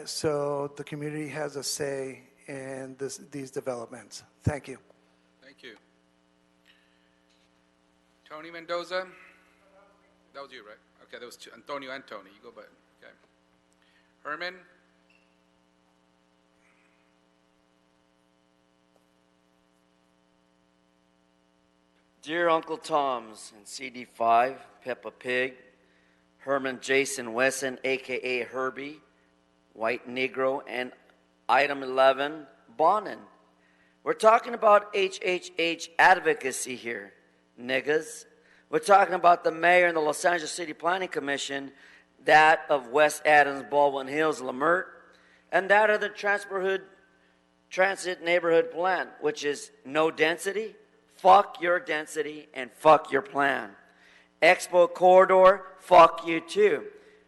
so the community has a say in these developments. Thank you. Thank you. Tony Mendoza? That was you, right? Okay, that was Antonio and Tony. You go by. Okay. Herman? Dear Uncle Tom's and CD5, Peppa Pig, Herman Jason Wesson, a.k.a. Herbie, White Negro, and item 11, Bonan. We're talking about HHH advocacy here, niggas. We're talking about the mayor and the Los Angeles City Planning Commission, that of West Adams, Baldwin Hills, Lamert, and that of the Transit Neighborhood Plan, which is no density, fuck your density, and fuck your plan. Expo Corridor, fuck you too.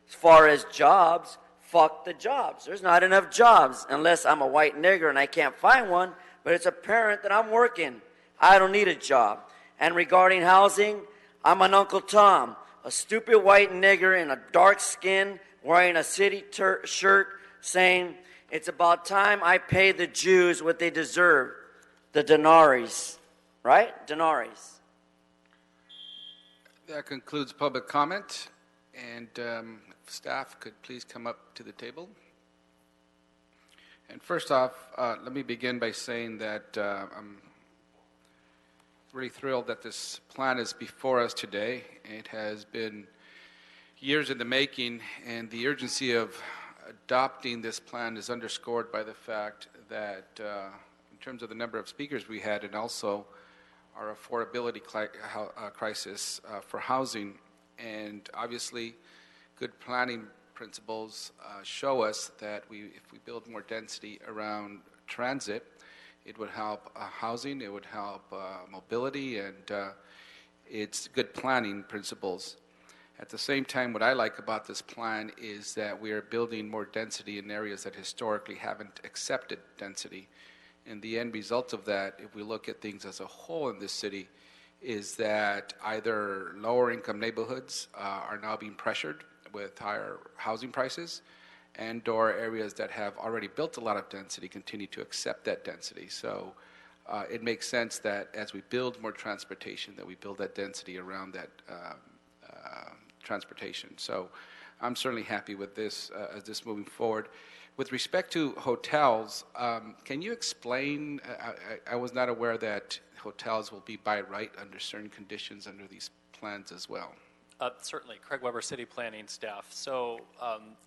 As far as jobs, fuck the jobs. There's not enough jobs unless I'm a white nigger and I can't find one, but it's apparent that I'm working. I don't need a job. And regarding housing, I'm an Uncle Tom, a stupid white nigger in a dark skin wearing a city shirt saying, it's about time I pay the Jews what they deserve, the denaries, right? Denaries. That concludes public comment, and staff could please come up to the table. And first off, let me begin by saying that I'm really thrilled that this plan is before us today. It has been years in the making, and the urgency of adopting this plan is underscored by the fact that in terms of the number of speakers we had, and also our affordability crisis for housing, and obviously good planning principles show us that if we build more density around transit, it would help housing, it would help mobility, and it's good planning principles. At the same time, what I like about this plan is that we are building more density in areas that historically haven't accepted density. And the end result of that, if we look at things as a whole in this city, is that either lower income neighborhoods are now being pressured with higher housing prices, and or areas that have already built a lot of density continue to accept that density. So it makes sense that as we build more transportation, that we build that density around that transportation. So I'm certainly happy with this as this moving forward. With respect to hotels, can you explain, I was not aware that hotels will be by right under certain conditions under these plans as well. Certainly, Craig Weber, City Planning staff. So,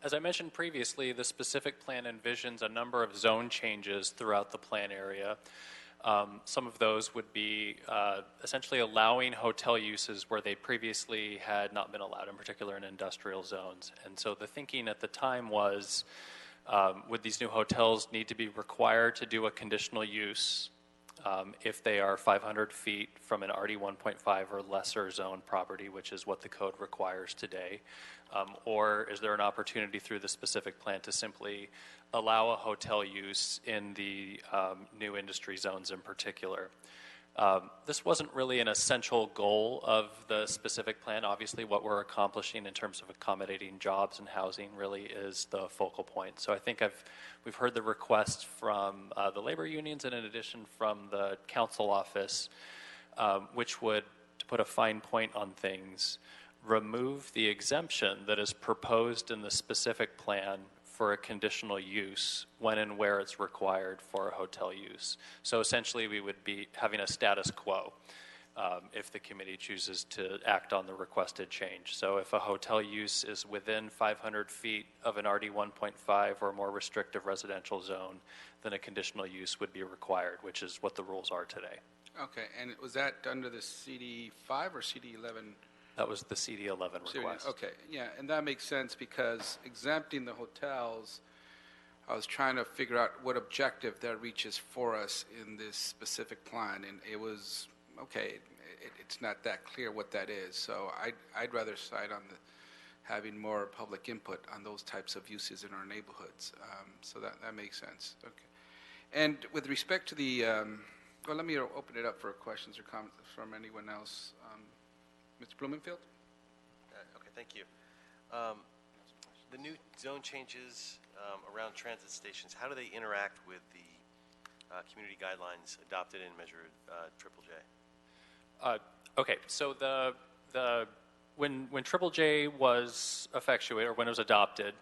as I mentioned previously, the specific plan envisions a number of zone changes throughout the plan area. Some of those would be essentially allowing hotel uses where they previously had not been allowed, in particular in industrial zones. And so the thinking at the time was, would these new hotels need to be required to do a conditional use if they are 500 feet from an RD 1.5 or lesser zone property, which is what the code requires today? Or is there an opportunity through the specific plan to simply allow a hotel use in the new industry zones in particular? This wasn't really an essential goal of the specific plan. Obviously, what we're accomplishing in terms of accommodating jobs and housing really is the focal point. So I think we've heard the request from the labor unions, and in addition from the council office, which would, to put a fine point on things, remove the exemption that is proposed in the specific plan for a conditional use when and where it's required for a hotel use. So essentially we would be having a status quo if the committee chooses to act on the requested change. So if a hotel use is within 500 feet of an RD 1.5 or more restrictive residential zone, then a conditional use would be required, which is what the rules are today. Okay, and was that under the CD5 or CD11 That was the CD11 request. Okay, yeah, and that makes sense because exempting the hotels, I was trying to figure out what objective that reaches for us in this specific plan, and it was, okay, it's not that clear what that is. So I'd rather side on having more public input on those types of uses in our neighborhoods. So that makes sense. Okay. And with respect to the, well, let me open it up for questions or comments from anyone else. Mr. Blumenfield? Okay, thank you. The new zone changes around transit stations, how do they interact with the community guidelines adopted and measured Triple J? Okay, so when Triple J was effectuated, or when it was adopted,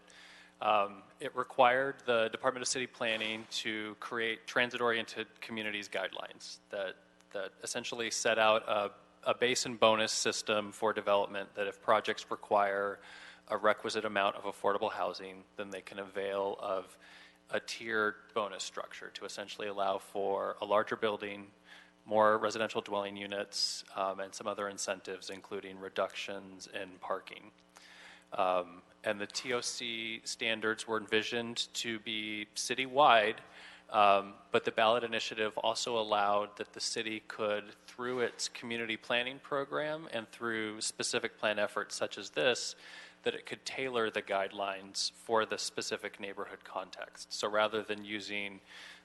it required the Department of City Planning to create transit-oriented communities guidelines that essentially set out a base and bonus system for development, that if projects require a requisite amount of affordable housing, then they can avail of a tiered bonus structure to essentially allow for a larger building, more residential dwelling units, and some other incentives, including reductions in parking. And the TOC standards were envisioned to be citywide, but the ballot initiative also allowed that the city could, through its community planning program and through specific plan efforts such as this, that it could tailor the guidelines for the specific neighborhood context. So rather than using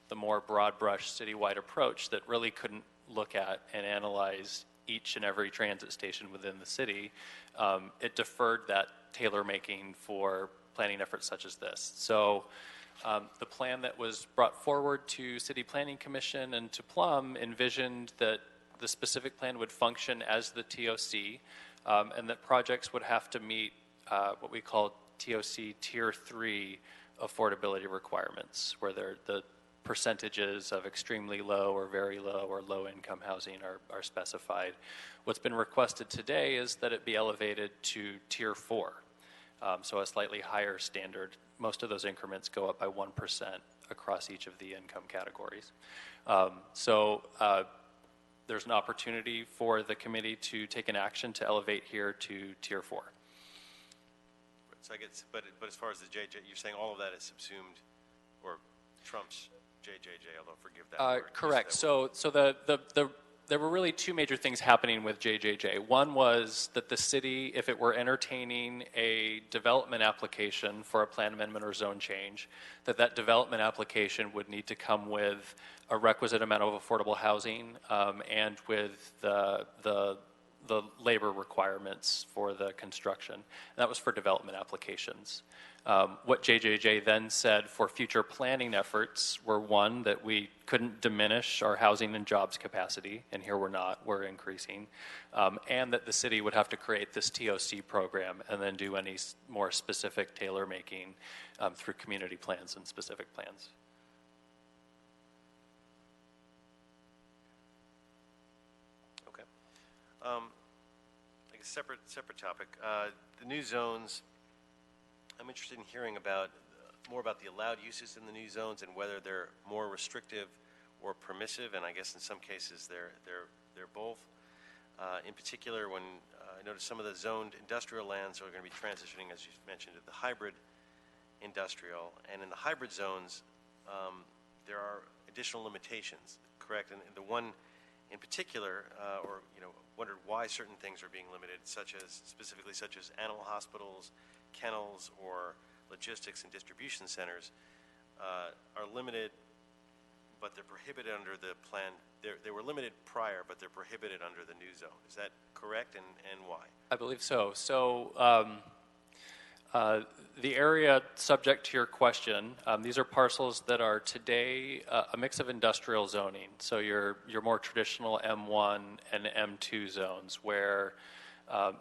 the more broad brush citywide approach that really couldn't look at and analyze each and every transit station within the city, it deferred that tailor making for planning efforts such as this. So the plan that was brought forward to City Planning Commission and to Plum envisioned that the specific plan would function as the TOC, and that projects would have to meet what we call TOC Tier 3 affordability requirements, where the percentages of extremely low or very low or low income housing are specified. What's been requested today is that it be elevated to Tier 4, so a slightly higher standard. Most of those increments go up by 1% across each of the income categories. There's an opportunity for the committee to take an action to elevate here to Tier 4. So I guess, but as far as the JJ, you're saying all of that is subsumed or trumps JJJ, although forgive that word. Correct. So there were really two major things happening with JJJ. One was that the city, if it were entertaining a development application for a plan amendment or zone change, that development application would need to come with a requisite amount of affordable housing and with the labor requirements for the construction. And that was for development applications. What JJJ then said for future planning efforts were, one, that we couldn't diminish our housing and jobs capacity, and here we're not, we're increasing, and that the city would have to create this TOC program and then do any more specific tailor making through community plans and specific plans. Okay. I guess separate topic. The new zones. I'm interested in hearing more about the allowed uses in the new zones and whether they're more restrictive or permissive. And I guess in some cases they're both. In particular, when I noticed some of the zoned industrial lands are going to be transitioning, as you mentioned, to the hybrid industrial. And in the hybrid zones, there are additional limitations. Correct. And the one in particular, wondered why certain things are being limited, such as animal hospitals, kennels, or logistics and distribution centers are limited, but they're prohibited under the plan. They were limited prior, but they're prohibited under the new zone. Is that correct, and why? I believe so. The area subject to your question, these are parcels that are today a mix of industrial zoning. So your more traditional M1 and M2 zones, where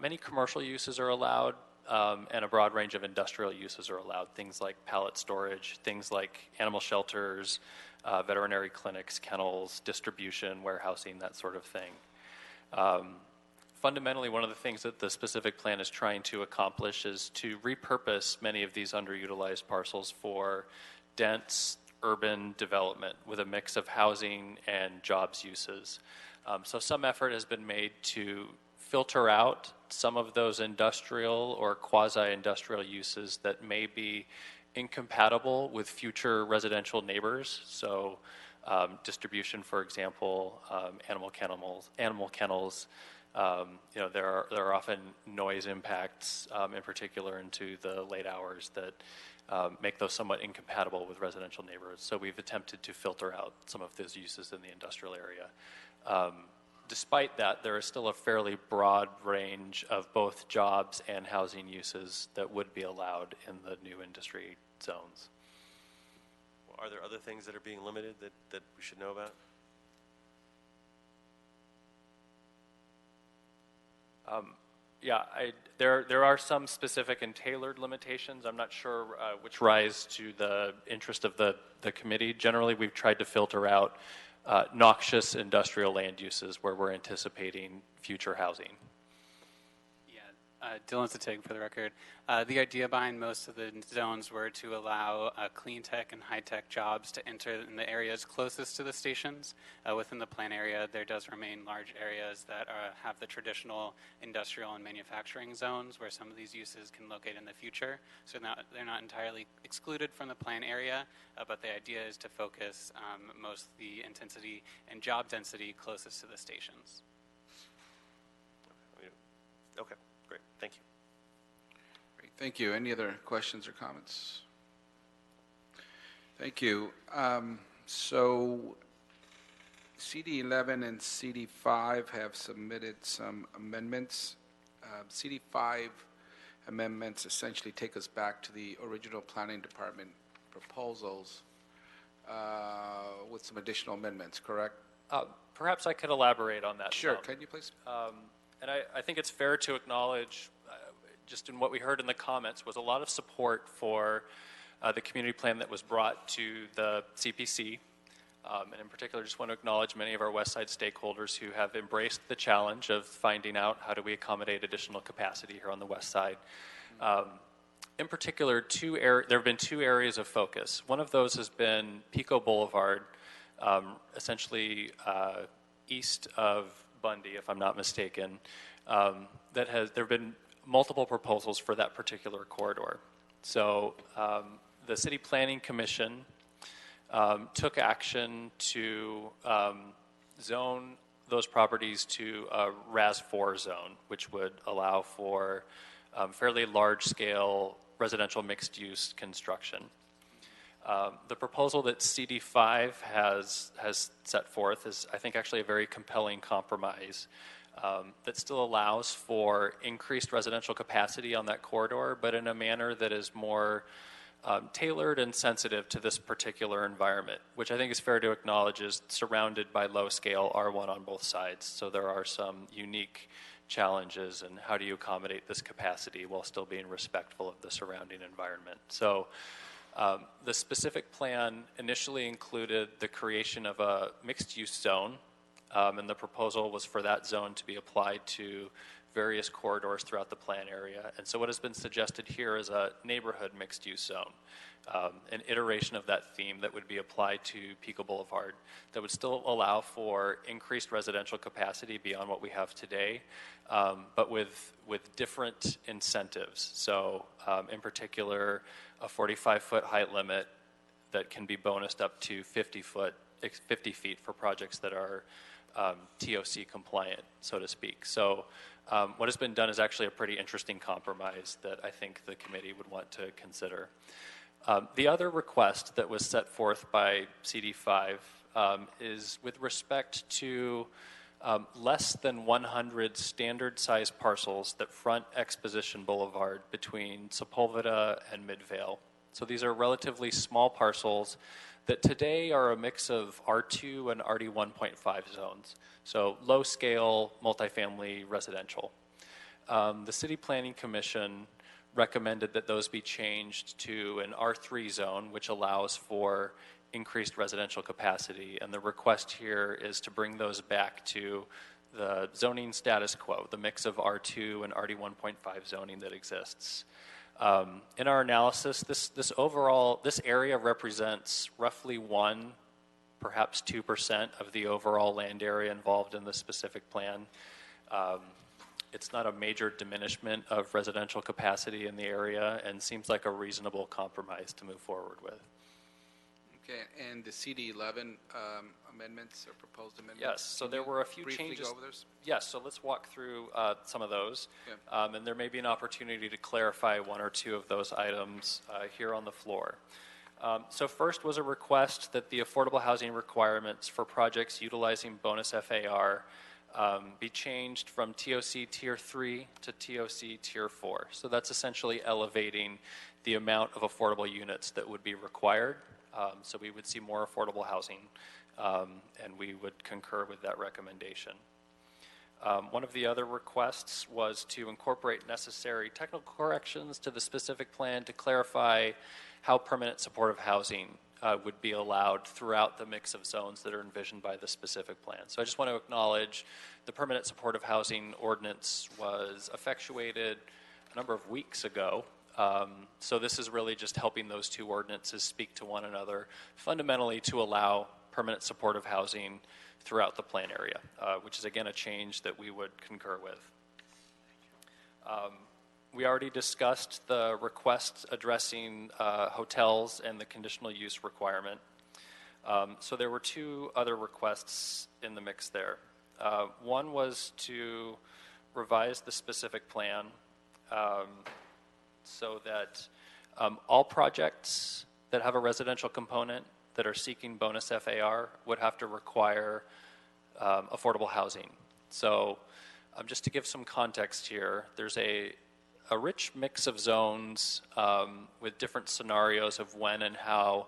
many commercial uses are allowed and a broad range of industrial uses are allowed. Things like pallet storage, things like animal shelters, veterinary clinics, kennels, distribution, warehousing, that sort of thing. Fundamentally, one of the things that the specific plan is trying to accomplish is to repurpose many of these underutilized parcels for dense urban development with a mix of housing and jobs uses. So some effort has been made to filter out some of those industrial or quasi-industrial uses that may be incompatible with future residential neighbors. So distribution, for example, animal kennels. There are often noise impacts, in particular into the late hours, that make those somewhat incompatible with residential neighborhoods. So we've attempted to filter out some of those uses in the industrial area. Despite that, there is still a fairly broad range of both jobs and housing uses that would be allowed in the new industry zones. Are there other things that are being limited that we should know about? There are some specific and tailored limitations. I'm not sure which rise to the interest of the committee. Generally, we've tried to filter out noxious industrial land uses where we're anticipating future housing. Dylan Satig for the record. The idea behind most of the zones were to allow clean tech and high tech jobs to enter in the areas closest to the stations. Within the plan area, there does remain large areas that have the traditional industrial and manufacturing zones where some of these uses can locate in the future. So they're not entirely excluded from the plan area, but the idea is to focus most of the intensity and job density closest to the stations. Okay. Great, thank you. Great, thank you. Any other questions or comments? Thank you. So CD11 and CD5 have submitted some amendments. CD5 amendments essentially take us back to the original planning department proposals with some additional amendments, correct? Perhaps I could elaborate on that. Sure, can you please? And I think it's fair to acknowledge, just in what we heard in the comments, was a lot of support for the community plan that was brought to the CPC. And in particular, just want to acknowledge many of our West Side stakeholders who have embraced the challenge of finding out how do we accommodate additional capacity here on the West Side. In particular, there have been two areas of focus. One of those has been Pico Boulevard, essentially east of Bundy, if I'm not mistaken. There have been multiple proposals for that particular corridor. So the City Planning Commission took action to zone those properties to a RAS 4 zone, which would allow for fairly large-scale residential mixed-use construction. The proposal that CD5 has set forth is, I think, actually a very compelling compromise that still allows for increased residential capacity on that corridor, but in a manner that is more tailored and sensitive to this particular environment, which I think is fair to acknowledge is surrounded by low-scale R1 on both sides. So there are some unique challenges in how do you accommodate this capacity while still being respectful of the surrounding environment. So the specific plan initially included the creation of a mixed-use zone, and the proposal was for that zone to be applied to various corridors throughout the plan area. And so what has been suggested here is a neighborhood mixed-use zone, an iteration of that theme that would be applied to Pico Boulevard that would still allow for increased residential capacity beyond what we have today, but with different incentives. So in particular, a 45-foot height limit that can be bonused up to 50 feet for projects that are TOC compliant, so to speak. So what has been done is actually a pretty interesting compromise that I think the committee would want to consider. The other request that was set forth by CD5 is with respect to less than 100 standard-sized parcels that front Exposition Boulevard between Sepulveda and Midvale. So these are relatively small parcels that today are a mix of R2 and RD 1.5 zones, so low-scale multifamily residential. The City Planning Commission recommended that those be changed to an R3 zone, which allows for increased residential capacity, and the request here is to bring those back to the zoning status quo, the mix of R2 and RD 1.5 zoning that exists. In our analysis, this area represents roughly 1%, perhaps 2% of the overall land area involved in the specific plan. It's not a major diminishment of residential capacity in the area and seems like a reasonable compromise to move forward with. Okay, and the CD11 amendments or proposed amendments? Yes, so there were a few changes. Briefly go over those? Yes, so let's walk through some of those. Yeah. And there may be an opportunity to clarify one or two of those items here on the floor. So first was a request that the affordable housing requirements for projects utilizing bonus FAR be changed from TOC Tier 3 to TOC Tier 4. So that's essentially elevating the amount of affordable units that would be required. So we would see more affordable housing, and we would concur with that recommendation. One of the other requests was to incorporate necessary technical corrections to the specific plan to clarify how permanent supportive housing would be allowed throughout the mix of zones that are envisioned by the specific plan. So I just want to acknowledge the permanent supportive housing ordinance was effectuated a number of weeks ago. So this is really just helping those two ordinances speak to one another, fundamentally to allow permanent supportive housing throughout the plan area, which is again a change that we would concur with. We already discussed the request addressing hotels and the conditional use requirement. So there were two other requests in the mix there. One was to revise the specific plan so that all projects that have a residential component that are seeking bonus FAR would have to require affordable housing. So just to give some context here, there's a rich mix of zones with different scenarios of when and how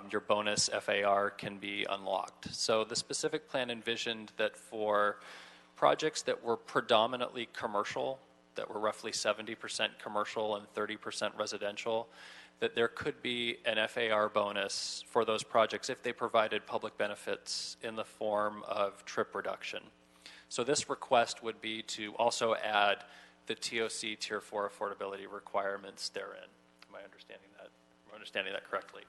your bonus FAR can be unlocked. So the specific plan envisioned that for projects that were predominantly commercial, that were roughly 70% commercial and 30% residential, that there could be an FAR bonus for those projects if they provided public benefits in the form of trip reduction. So this request would be to also add the TOC Tier 4 affordability requirements therein. Am I understanding that correctly?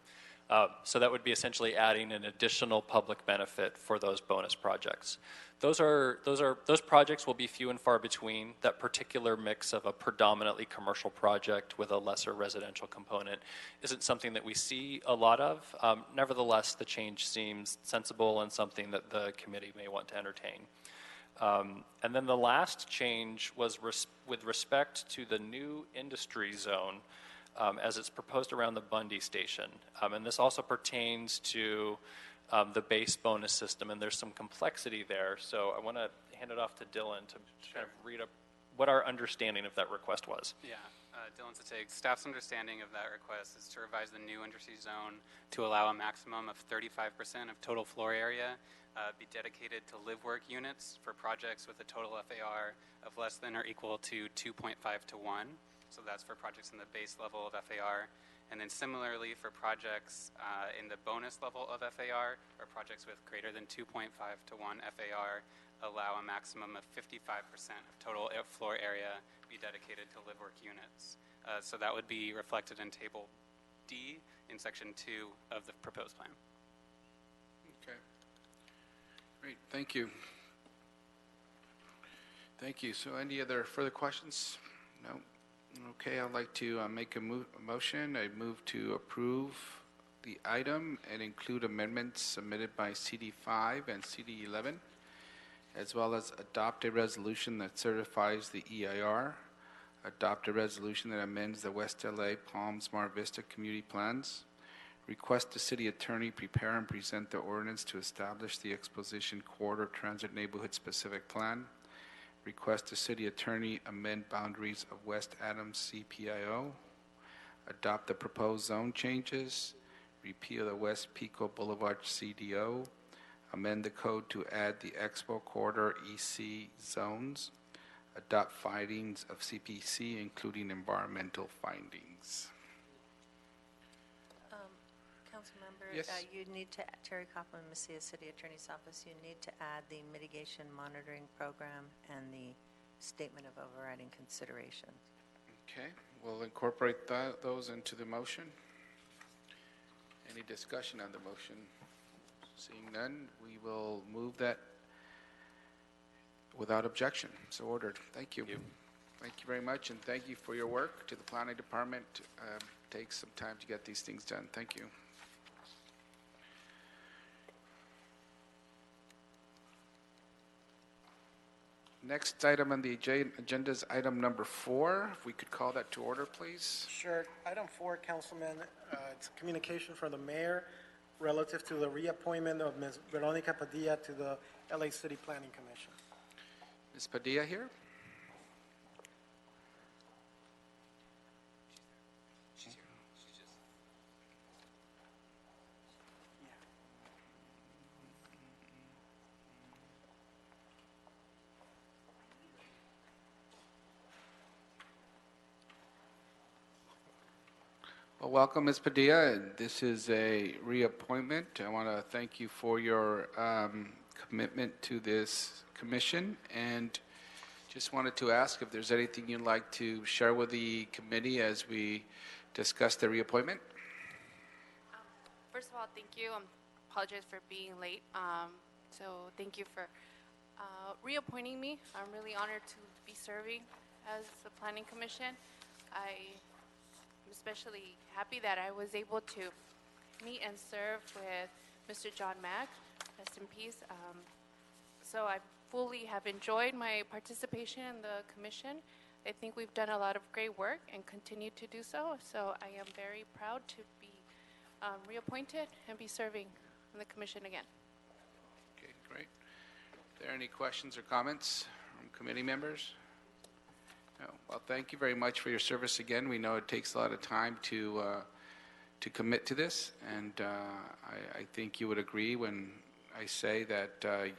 So that would be essentially adding an additional public benefit for those bonus projects. Those projects will be few and far between. That particular mix of a predominantly commercial project with a lesser residential component isn't something that we see a lot of. Nevertheless, the change seems sensible and something that the committee may want to entertain. And then the last change was with respect to the new industry zone as it's proposed around the Bundy station. And this also pertains to the base bonus system, and there's some complexity there. So I want to hand it off to Dylan to kind of read up what our understanding of that request was. Yeah, Dylan Satig, staff's understanding of that request is to revise the new industry zone to allow a maximum of 35% of total floor area be dedicated to live-work units for projects with a total FAR of less than or equal to 2.5 to 1. So that's for projects in the base level of FAR. And then similarly for projects in the bonus level of FAR, or projects with greater than 2.5 to 1 FAR, allow a maximum of 55% of total floor area be dedicated to live-work units. So that would be reflected in Table D in Section 2 of the proposed plan. Okay. Great, thank you. Thank you. So any other further questions? No? Okay, I'd like to make a motion. I move to approve the item and include amendments submitted by CD5 and CD11, as well as adopt a resolution that certifies the EIR, adopt a resolution that amends the West LA Palm Smart Vista community plans, request the city attorney prepare and present the ordinance to establish the Exposition Corridor Transit Neighborhood Specific Plan, request the city attorney amend boundaries of West Adams CPIO, adopt the proposed zone changes, repeal the West Pico Boulevard CDO, amend the code to add the Expo Corridor EC zones, adopt findings of CPC, including environmental findings. Councilmember, Yes. you need to, Terry Kaufman, Messiah City Attorney's Office, you need to add the mitigation monitoring program and the statement of overriding consideration. Okay, we'll incorporate those into the motion. Any discussion on the motion? Seeing none, we will move that Without objection, so ordered. Thank you. Thank you very much, and thank you for your work to the planning department. Takes some time to get these things done. Thank you. Next item on the agenda is item number 4. If we could call that to order, please. Sure. Item 4, Councilman, it's a communication from the mayor relative to the reappointment of Ms. Veronica Padilla to the LA City Planning Commission. Ms. Padilla here? She's here. She's just... Well, welcome, Ms. Padilla. This is a reappointment. I want to thank you for your commitment to this commission, and just wanted to ask if there's anything you'd like to share with the committee as we discuss the reappointment. First of all, thank you. I apologize for being late. So thank you for reappointing me. I'm really honored to be serving as the Planning Commission. I'm especially happy that I was able to meet and serve with Mr. John Mack. Rest in peace. So I fully have enjoyed my participation in the commission. I think we've done a lot of great work and continue to do so. So I am very proud to be reappointed and be serving in the commission again. Okay, great. Are there any questions or comments from committee members? No. Well, thank you very much for your service again. We know it takes a lot of time to commit to this, and I think you would agree when I say that the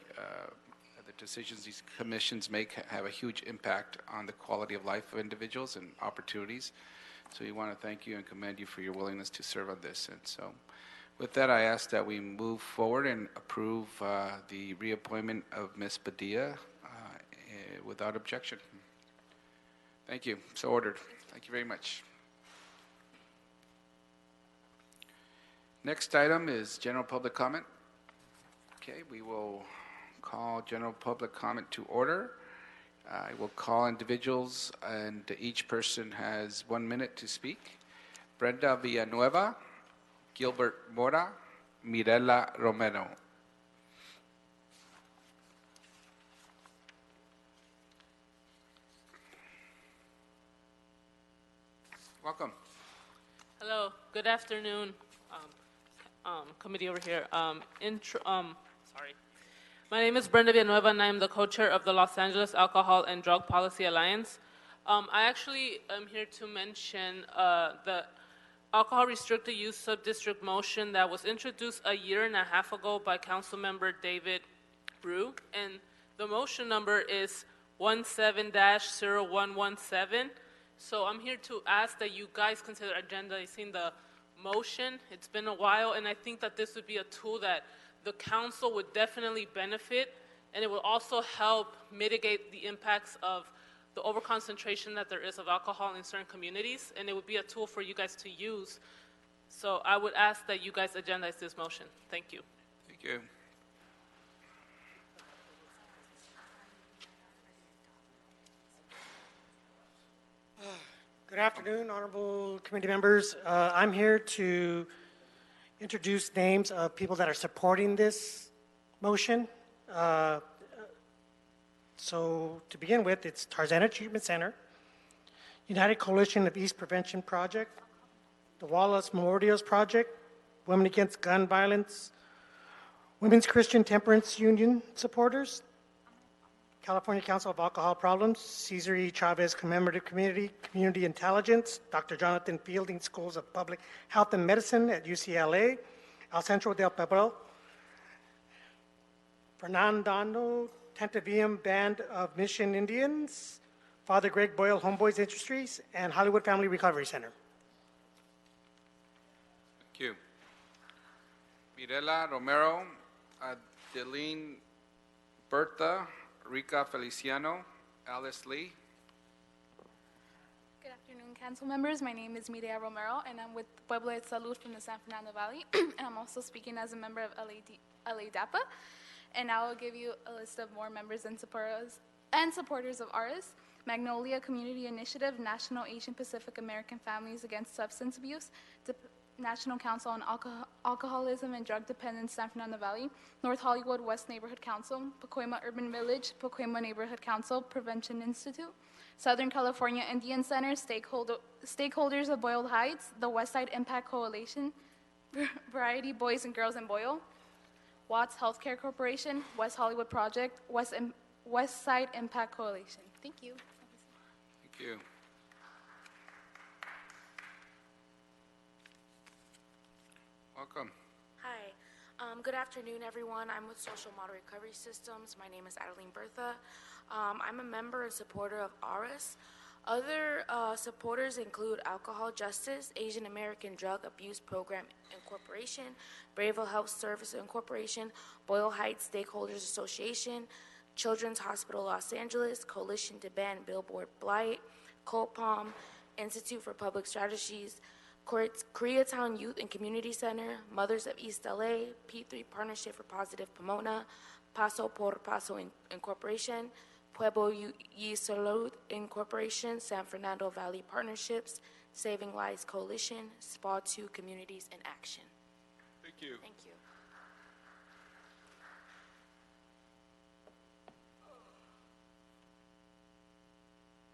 decisions these commissions make have a huge impact on the quality of life of individuals and opportunities. So we want to thank you and commend you for your willingness to serve on this. And so with that, I ask that we move forward and approve the reappointment of Ms. Padilla without objection. Thank you. So ordered. Thank you very much. Next item is general public comment. Okay, we will call general public comment to order. I will call individuals, and each person has 1 minute to speak. Brenda Villanueva, Gilbert Mora, Mirela Romero. Welcome. Hello. Good afternoon, committee over here. My name is Brenda Villanueva, and I am the co-chair of the Los Angeles Alcohol and Drug Policy Alliance. I actually am here to mention the alcohol restricted use subdistrict motion that was introduced a year and a half ago by Councilmember David Brew, and the motion number is 17-0117. So I'm here to ask that you guys consider agendizing the motion. It's been a while, and I think that this would be a tool that the council would definitely benefit, and it will also help mitigate the impacts of the overconcentration that there is of alcohol in certain communities, and it would be a tool for you guys to use. So I would ask that you guys agendize this motion. Thank you. Thank you. Good afternoon, honorable committee members. I'm here to introduce names of people that are supporting this motion. So to begin with, it's Tarzana Treatment Center, United Coalition of East Prevention Project, the Wallace Memorials Project, Women Against Gun Violence, Women's Christian Temperance Union supporters, California Council of Alcohol Problems, Cesar E. Chavez Commemorative Community Intelligence, Dr. Jonathan Fielding Schools of Public Health and Medicine at UCLA, El Centro del Pueblo, Fernando Tantavium Band of Mission Indians, Father Greg Boyle Homeboys Industries, and Hollywood Family Recovery Center. Thank you. Mirela Romero, Adeline Berta, Rica Feliciano, Alice Lee. Good afternoon, council members. My name is Mireya Romero, and I'm with Pueblo de Salud from the San Fernando Valley, and I'm also speaking as a member of LADAPA. and I will give you a list of more members and supporters of ours. Magnolia Community Initiative, National Asian Pacific American Families Against Substance Abuse, National Council on Alcoholism and Drug Dependence, San Fernando Valley, North Hollywood West Neighborhood Council, Pacoima Urban Village, Pacoima Neighborhood Council, Prevention Institute, Southern California Indian Center, stakeholders of Boyle Heights, the Westside Impact Coalition, Variety Boys and Girls in Boyle, Watts Healthcare Corporation, West Hollywood Project, Westside Impact Coalition. Thank you. Thank you. Welcome. Hi. Good afternoon, everyone. I'm with Social Model Recovery Systems. My name is Adeline Bertha. I'm a member and supporter of ARIS. Other supporters include Alcohol Justice, Asian American Drug Abuse Program Incorporation, Brayville Health Service Incorporation, Boyle Heights Stakeholders Association, Children's Hospital Los Angeles, Coalition to Ban Billboard Blight, COPAM, Institute for Public Strategies, Koreatown Youth and Community Center, Mothers of East LA, P3 Partnership for Positive Pomona, Paso por Paso Incorporation, Pueblo y Salud Incorporation, San Fernando Valley Partnerships, Saving Lives Coalition, SPA 2 Communities in Action. Thank you. Thank you.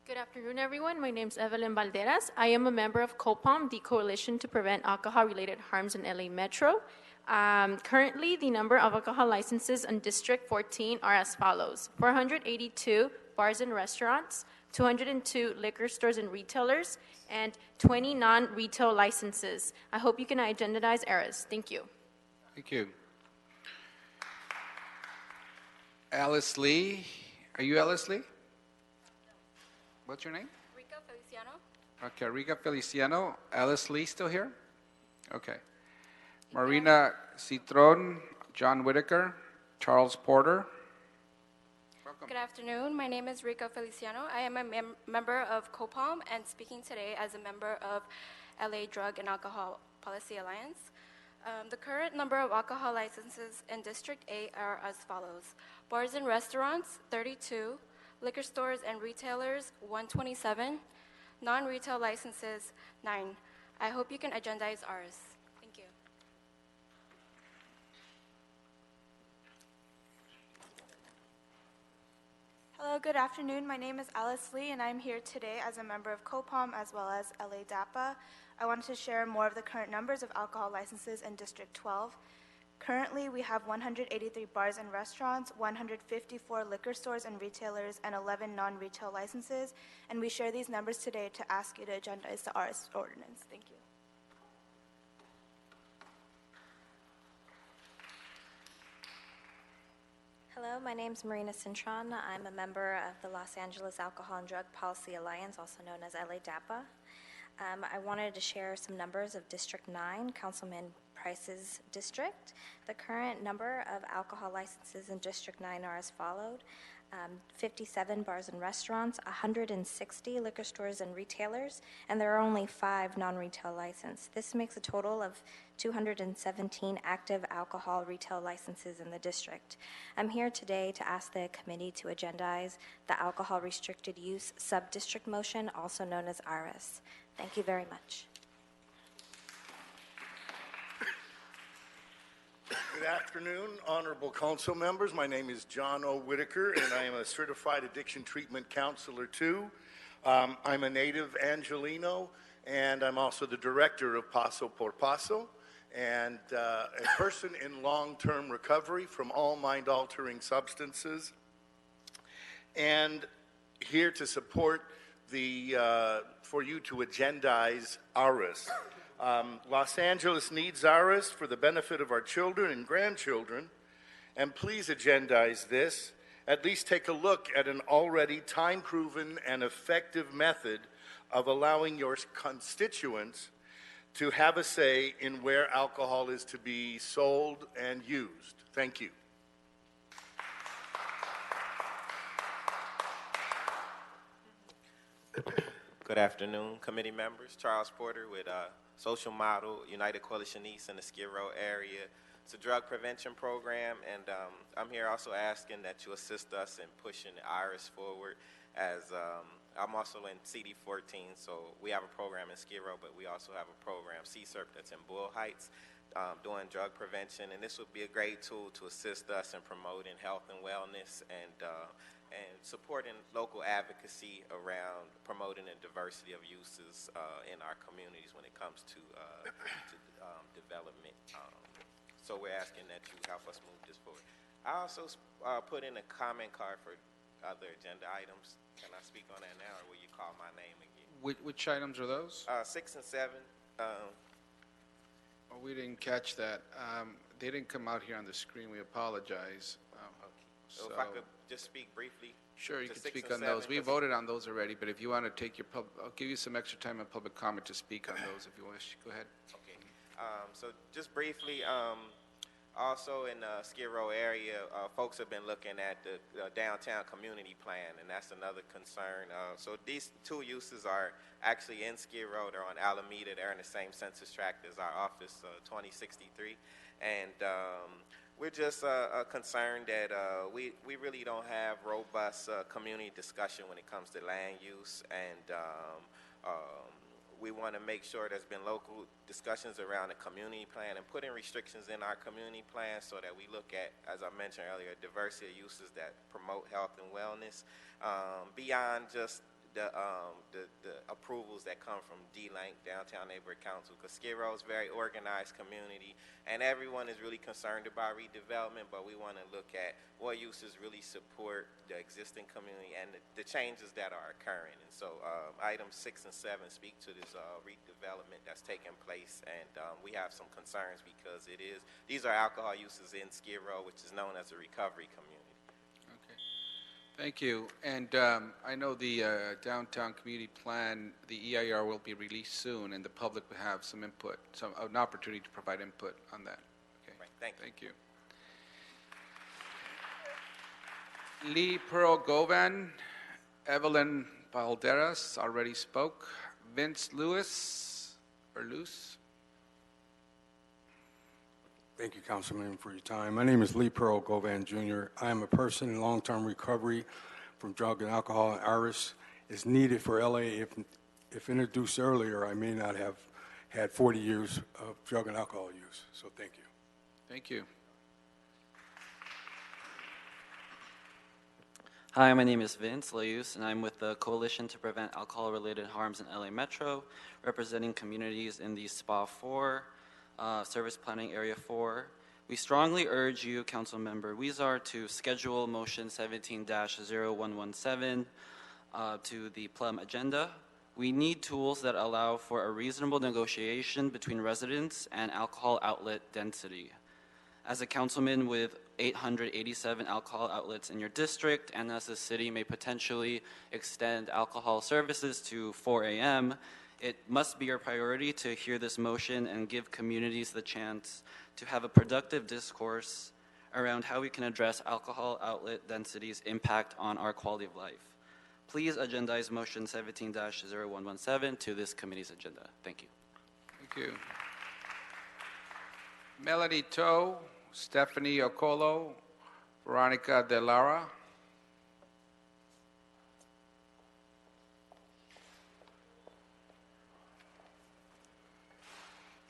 Good afternoon, everyone. My name is Evelyn Valderas. I am a member of COPAM, the Coalition to Prevent Alcohol-Related Harms in LA Metro. Currently, the number of alcohol licenses in District 14 are as follows: 482 bars and restaurants, 202 liquor stores and retailers, and 20 non-retail licenses. I hope you can agendize errors. Thank you. Thank you. Alice Lee. Are you Alice Lee? What's your name? Rica Feliciano. Okay, Rica Feliciano. Alice Lee still here? Okay. Marina Citron, John Whitaker, Charles Porter. Welcome. Good afternoon. My name is Rica Feliciano. I am a member of COPAM and speaking today as a member of LA Drug and Alcohol Policy Alliance. The current number of alcohol licenses in District 8 are as follows: bars and restaurants, 32, liquor stores and retailers, 127, non-retail licenses, 9. I hope you can agendize ours. Thank you. Hello, good afternoon. My name is Alice Lee, and I'm here today as a member of COPAM as well as LA DAPA. I wanted to share more of the current numbers of alcohol licenses in District 12. Currently, we have 183 bars and restaurants, 154 liquor stores and retailers, and 11 non-retail licenses, and we share these numbers today to ask you to agendize the RS ordinance. Thank you. Hello, my name is Marina Cintron. I'm a member of the Los Angeles Alcohol and Drug Policy Alliance, also known as LA DAPA. I wanted to share some numbers of District 9, Councilman Price's district. The current number of alcohol licenses in District 9 are as followed: 57 bars and restaurants, 160 liquor stores and retailers, and there are only 5 non-retail licenses. This makes a total of 217 active alcohol retail licenses in the district. I'm here today to ask the committee to agendize the alcohol restricted use subdistrict motion, also known as ARIS. Thank you very much. Good afternoon, honorable council members. My name is John O. Whitaker, and I am a certified addiction treatment counselor too. I'm a native Angelino, and I'm also the director of Paso por Paso, and a person in long-term recovery from all mind-altering substances, and here to support for you to agendize ARIS. Los Angeles needs ARIS for the benefit of our children and grandchildren, and please agendize this. At least take a look at an already time-proven and effective method of allowing your constituents to have a say in where alcohol is to be sold and used. Thank you. Good afternoon, committee members. Charles Porter with Social Model, United Coalition East in the Skid Row area, It's a drug prevention program, and I'm here also asking that you assist us in pushing the IRIS forward as I'm also in CD14, so we have a program in Skid Row, but we also have a program, CSERP, that's in Bull Heights, doing drug prevention, and this would be a great tool to assist us in promoting health and wellness and supporting local advocacy around promoting the diversity of uses in our communities when it comes to development. So we're asking that you help us move this forward. I also put in a comment card for other agenda items. Can I speak on that now, or will you call my name again? Which items are those? 6 and 7. Oh, we didn't catch that. They didn't come out here on the screen. We apologize. So if I could just speak briefly. Sure, you to can 6 speak and on those. 7, We 'cause- voted on those already, but if you want to take your I'll give you some extra time in public comment to speak on those if you wish. Go ahead. Okay. So just briefly, also in the Skid Row area, folks have been looking at the downtown community plan, and that's another concern. So these two uses are actually in Skid Row. They're on Alameda. They're in the same census tract as our office, 2063. And we're just concerned that we really don't have robust community discussion when it comes to land use, and we want to make sure there's been local discussions around the community plan and putting restrictions in our community plan so that we look at, as I mentioned earlier, diversity of uses that promote health and wellness beyond just the approvals that come from D-Link, Downtown Neighborhood Council, because Skid Row is a very organized community, and everyone is really concerned about redevelopment, but we want to look at what uses really support the existing community and the changes that are occurring. And so items 6 and 7 speak to this redevelopment that's taking place, and we have some concerns because these are alcohol uses in Skid Row, which is known as a recovery community. Thank you. And I know the downtown community plan, the EIR, will be released soon, and the public will have some input, an opportunity to provide input on that. Okay. Right. Thank you. Lee Pearl Govan, Evelyn Valderas already spoke. Vince Lewis, or Luce. Thank you, Councilman, for your time. My name is Lee Pearl Govan, Jr. I am a person in long-term recovery from drug and alcohol, and IRIS is needed for LA. If introduced earlier, I may not have had 40 years of drug and alcohol use. So thank you. Thank you. Hi, my name is Vince Leus, and I'm with the Coalition to Prevent Alcohol-Related Harms in LA Metro, representing communities in the SPA 4, Service Planning Area 4. We strongly urge you, Councilmember Huizar, to schedule motion 17-0117 to the Plum agenda. We need tools that allow for a reasonable negotiation between residents and alcohol outlet density. As a councilman with 887 alcohol outlets in your district, and as the city may potentially extend alcohol services to 4 a.m., it must be your priority to hear this motion and give communities the chance to have a productive discourse around how we can address alcohol outlet density's impact on our quality of life. Please agendize motion 17-0117 to this committee's agenda. Thank you. Thank you. Melanie Toe, Stephanie Ocolo, Veronica De Lara.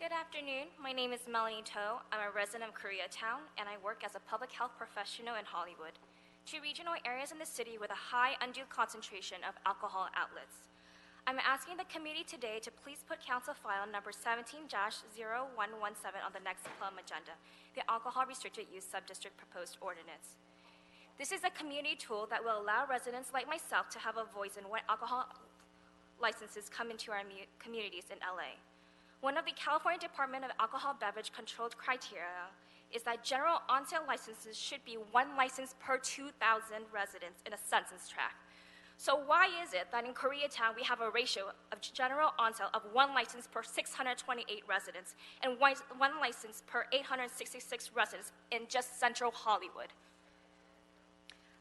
Good afternoon. My name is Melanie Toe. I'm a resident of Koreatown, and I work as a public health professional in Hollywood, two regional areas in the city with a high undue concentration of alcohol outlets. I'm asking the committee today to please put council file number 17-0117 on the next Plum agenda, the Alcohol Restricted Use Subdistrict Proposed Ordinance. This is a community tool that will allow residents like myself to have a voice in what alcohol licenses come into our communities in LA. One of the California Department of Alcohol Beverage Control criteria is that general on-sale licenses should be one license per 2,000 residents in a census tract. So why is it that in Koreatown we have a ratio of general on-sale of one license per 628 residents and one license per 866 residents in just central Hollywood?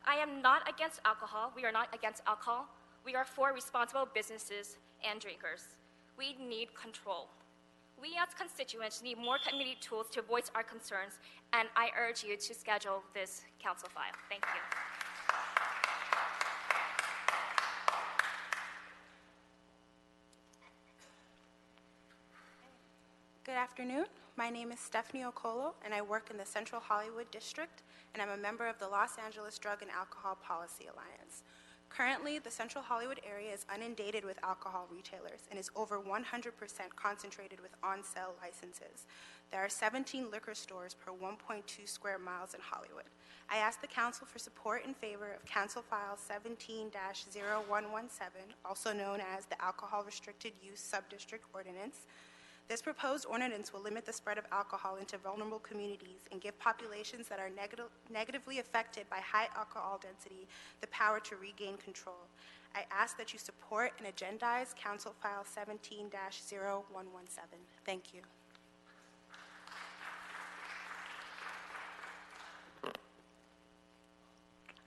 I am not against alcohol. We are not against alcohol. We are for responsible businesses and drinkers. We need control. We as constituents need more community tools to voice our concerns, and I urge you to schedule this council file. Thank you. Good afternoon. My name is Stephanie Okolo, and I work in the Central Hollywood District, and I'm a member of the Los Angeles Drug and Alcohol Policy Alliance. Currently, the Central Hollywood area is inundated with alcohol retailers and is over 100% concentrated with on-sale licenses. There are 17 liquor stores per 1.2 square miles in Hollywood. I ask the Council for support in favor of Council File 17-0117, also known as the Alcohol Restricted Use Subdistrict Ordinance. This proposed ordinance will limit the spread of alcohol into vulnerable communities and give populations that are negatively affected by high alcohol density the power to regain control. I ask that you support and agendize Council File 17-0117. Thank you.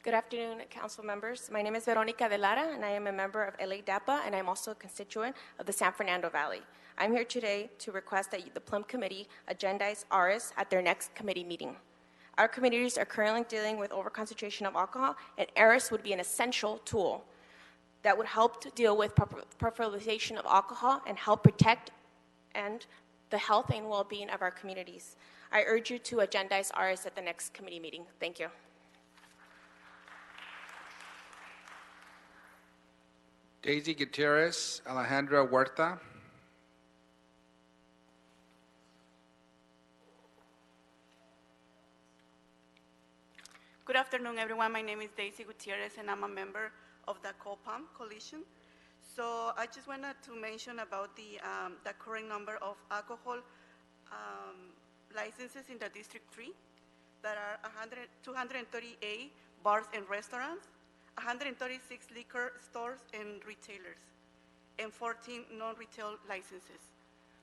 Good afternoon, council members. My name is Veronica de Lara, and I am a member of LA DAPA, and I'm also a constituent of the San Fernando Valley. I'm here today to request that the Plum Committee agendize ARIS at their next committee meeting. Our communities are currently dealing with overconcentration of alcohol, and ARIS would be an essential tool that would help to deal with proliferation of alcohol and help protect and the health and well-being of our communities. I urge you to agendize ARIS at the next committee meeting. Thank you. Daisy Gutierrez, Alejandra Huerta. Good afternoon, everyone. My name is Daisy Gutierrez, and I'm a member of the COPAM Coalition. So I just wanted to mention about the current number of alcohol licenses in the District 3. There are 238 bars and restaurants, 136 liquor stores and retailers, and 14 non-retail licenses.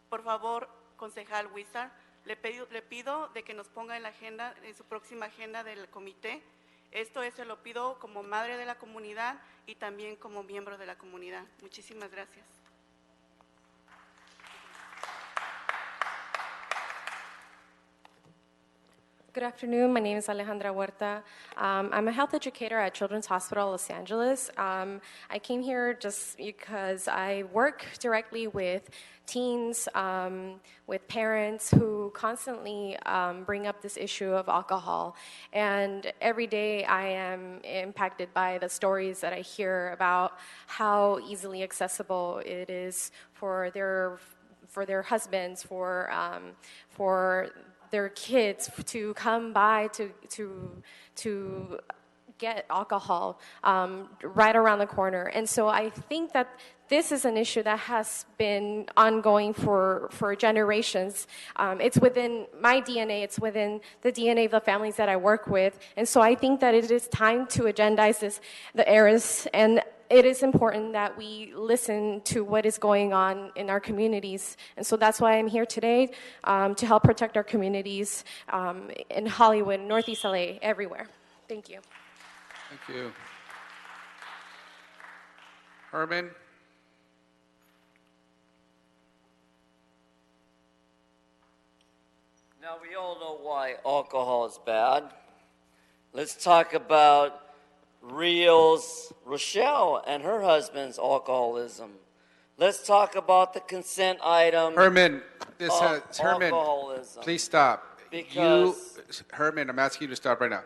Por favor, concejal Wizard, le pido de que nos ponga en la agenda, en su próxima agenda del comité. Esto se lo pido como madre de la comunidad y también como miembro de la comunidad. Muchísimas gracias. Good afternoon. My name is Alejandra Huerta. I'm a health educator at Children's Hospital Los Angeles. I came here just because I work directly with teens, with parents who constantly bring up this issue of alcohol. And every day I am impacted by the stories that I hear about how easily accessible it is for their husbands, for their kids to come by to get alcohol right around the corner. And so I think that this is an issue that has been ongoing for generations. It's within my DNA, it's within the DNA of the families that I work with. And so I think that it is time to agendize the ARIS, and it is important that we listen to what is going on in our communities. And so that's why I'm here today, to help protect our communities in Hollywood, Northeast LA, everywhere. Thank you. Thank you. Herman? Now, we all know why alcohol is bad. Let's talk about Rochelle and her husband's alcoholism. Let's talk about the consent item. Herman, Herman, please stop. Because Herman, I'm asking you to stop right now.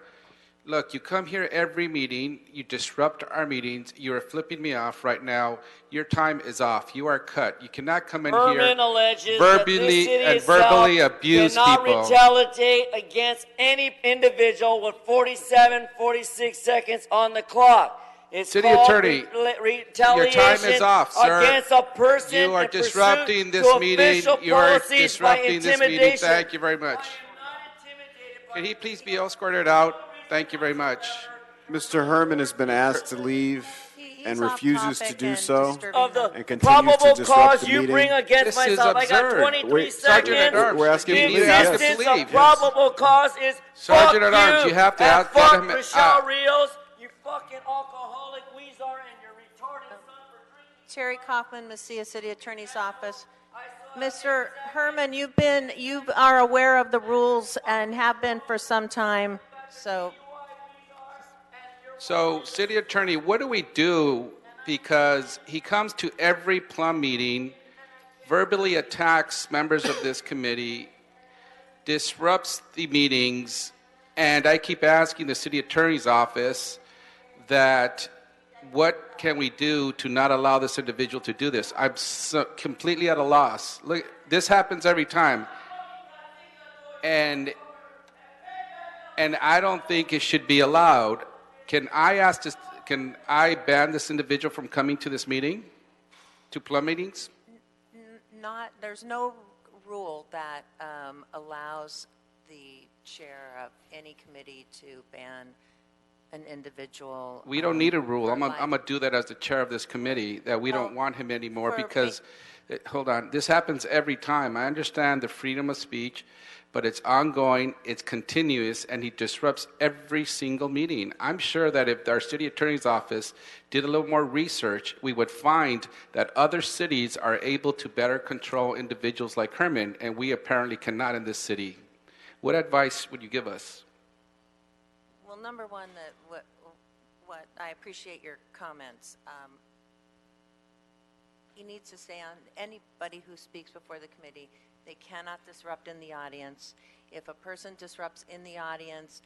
Look, you come here every meeting, you disrupt our meetings, you are flipping me off right now. Your time is off. You are cut. You cannot come in Herman here alleges verbally that this city verbally itself abuse cannot people. retaliate against any individual with 46 seconds on the clock. It's City called Attorney, retaliation your time is off, sir. against a person You are in pursuit disrupting this to meeting. official You are policies disrupting by this meeting. intimidation. Thank you very much. Can he please be escorted out? Thank you very much. Mr. Herman has been asked to leave and refuses to do so Of the and continues probable to disrupt cause the you meeting. bring against myself, I got 23 seconds. We're asking The him to leave. existence Yes. of probable cause is Sergeant fuck at Arms, you have to and get fuck him Rochelle out. Rios, you fucking alcoholic weezer, and your retarded son for drinking. Terry Kaufman, Mesilla City Attorney's Office. I saw Mr. Herman, you are aware of the rules and have been for some time, so. So, City Attorney, what do we do? Because he comes to every plum meeting, verbally attacks members of this committee, disrupts the meetings, and I keep asking the City Attorney's office that what can we do to not allow this individual to do this? I'm completely at a loss. Look, this happens every time. And I don't think it should be allowed. Can I ban this individual from coming to this meeting, to plum meetings? There's no rule that allows the chair of any committee to ban an individual. We don't need a rule. I'm going to do that as the chair of this committee, that we don't want him anymore because, hold on, this happens every time. I understand the freedom of speech, but it's ongoing, it's continuous, and he disrupts every single meeting. I'm sure that if our city attorney's office did a little more research, we would find that other cities are able to better control individuals like Herman, and we apparently cannot in this city. What advice would you give us? Well, number one, what I appreciate your comments. He needs to stay on. Anybody who speaks before the committee, they cannot disrupt in the audience. If a person disrupts in the audience,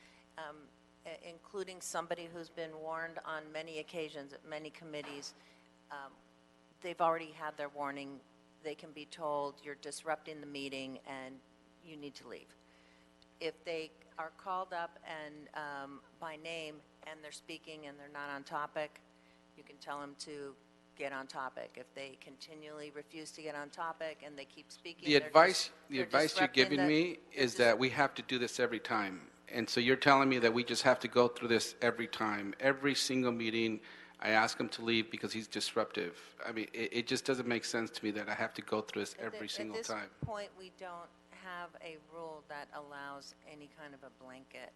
including somebody who's been warned on many occasions at many committees, they've already had their warning. They can be told, you're disrupting the meeting and you need to leave. If they are called up and by name and they're speaking and they're not on topic, you can tell them to get on topic. If they continually refuse to get on topic and they keep speaking, The advice you're giving me is that we have to do this every time. And so you're telling me that we just have to go through this every time. Every single meeting, I ask him to leave because he's disruptive. I mean, it just doesn't make sense to me that I have to go through this every single time. At this point, we don't have a rule that allows any kind of a blanket.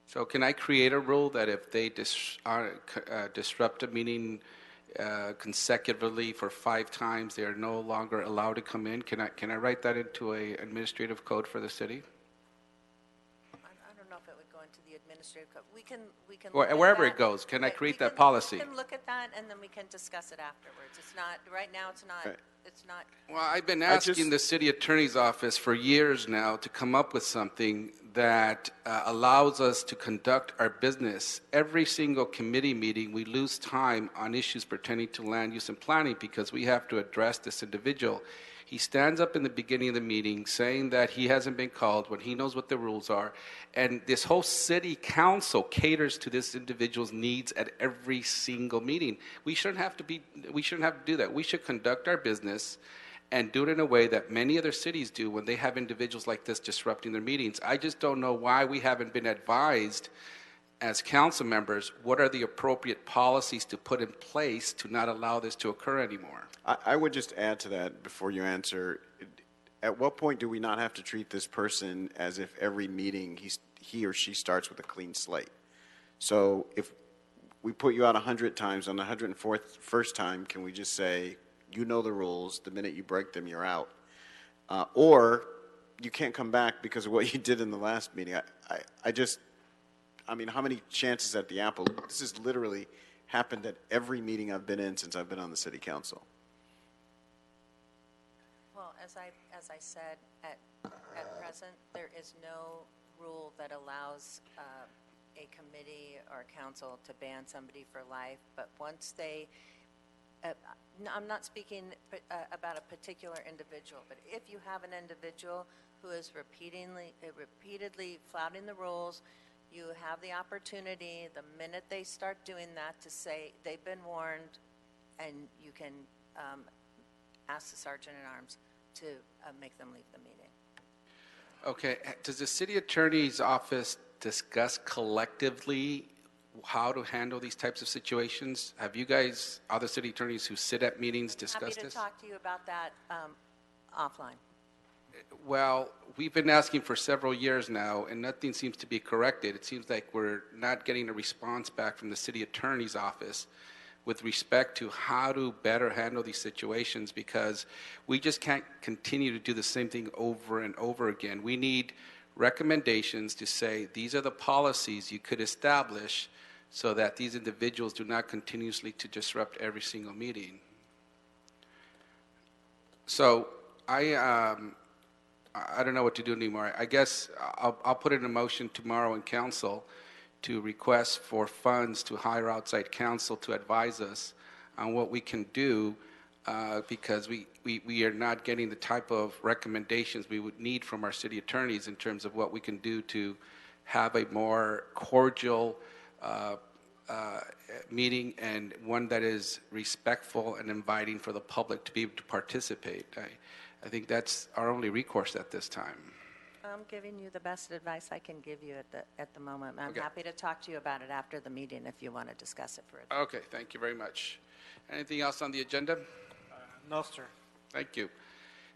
So can I create a rule that if they disrupt a meeting consecutively for 5 times, they are no longer allowed to come in? Can I write that into an administrative code for the city? I don't know if it would go into the administrative code. We can Wherever it goes, can I create that policy? We can look at that and then we can discuss it afterwards. It's not right now. It's not. It's not. Well, I've been asking the city attorney's office for years now to come up with something that allows us to conduct our business. Every single committee meeting, we lose time on issues pertaining to land use and planning because we have to address this individual. He stands up in the beginning of the meeting saying that he hasn't been called when he knows what the rules are. And this whole city council caters to this individual's needs at every single meeting. We shouldn't have to do that. We should conduct our business and do it in a way that many other cities do when they have individuals like this disrupting their meetings. I just don't know why we haven't been advised as council members what are the appropriate policies to put in place to not allow this to occur anymore. I would just add to that before you answer. At what point do we not have to treat this person as if every meeting he or she starts with a clean slate? So if we put you out 100 times, on the 101st time, can we just say, you know the rules, the minute you break them, you're out? Or you can't come back because of what you did in the last meeting. I mean, how many chances at the apple? This has literally happened at every meeting I've been in since I've been on the city council. Well, as I said, at present, there is no rule that allows a committee or council to ban somebody for life. But once they, I'm not speaking about a particular individual, but if you have an individual who is repeatedly flouting the rules, you have the opportunity the minute they start doing that to say they've been warned, and you can ask the sergeant at arms to make them leave the meeting. Okay, does the city attorney's office discuss collectively how to handle these types of situations? Have you guys, other city attorneys who sit at meetings, discussed this? Happy to talk to you about that offline. Well, we've been asking for several years now, and nothing seems to be corrected. It seems like we're not getting a response back from the city attorney's office, with respect to how to better handle these situations, because we just can't continue to do the same thing over and over again. We need recommendations to say these are the policies you could establish so that these individuals do not continuously to disrupt every single meeting. So I don't know what to do anymore. I guess I'll put it in a motion tomorrow in council to request for funds to hire outside counsel to advise us on what we can do, because we are not getting the type of recommendations we would need from our city attorneys in terms of what we can do to have a more cordial meeting, and one that is respectful and inviting for the public to be able to participate. I think that's our only recourse at this time. I'm giving you the best advice I can give you at the moment. I'm Okay. happy to talk to you about it after the meeting if you want to discuss it further. Okay, thank you very much. Anything else on the agenda? No, sir. Thank you.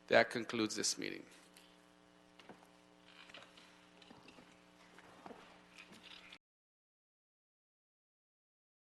That concludes this meeting.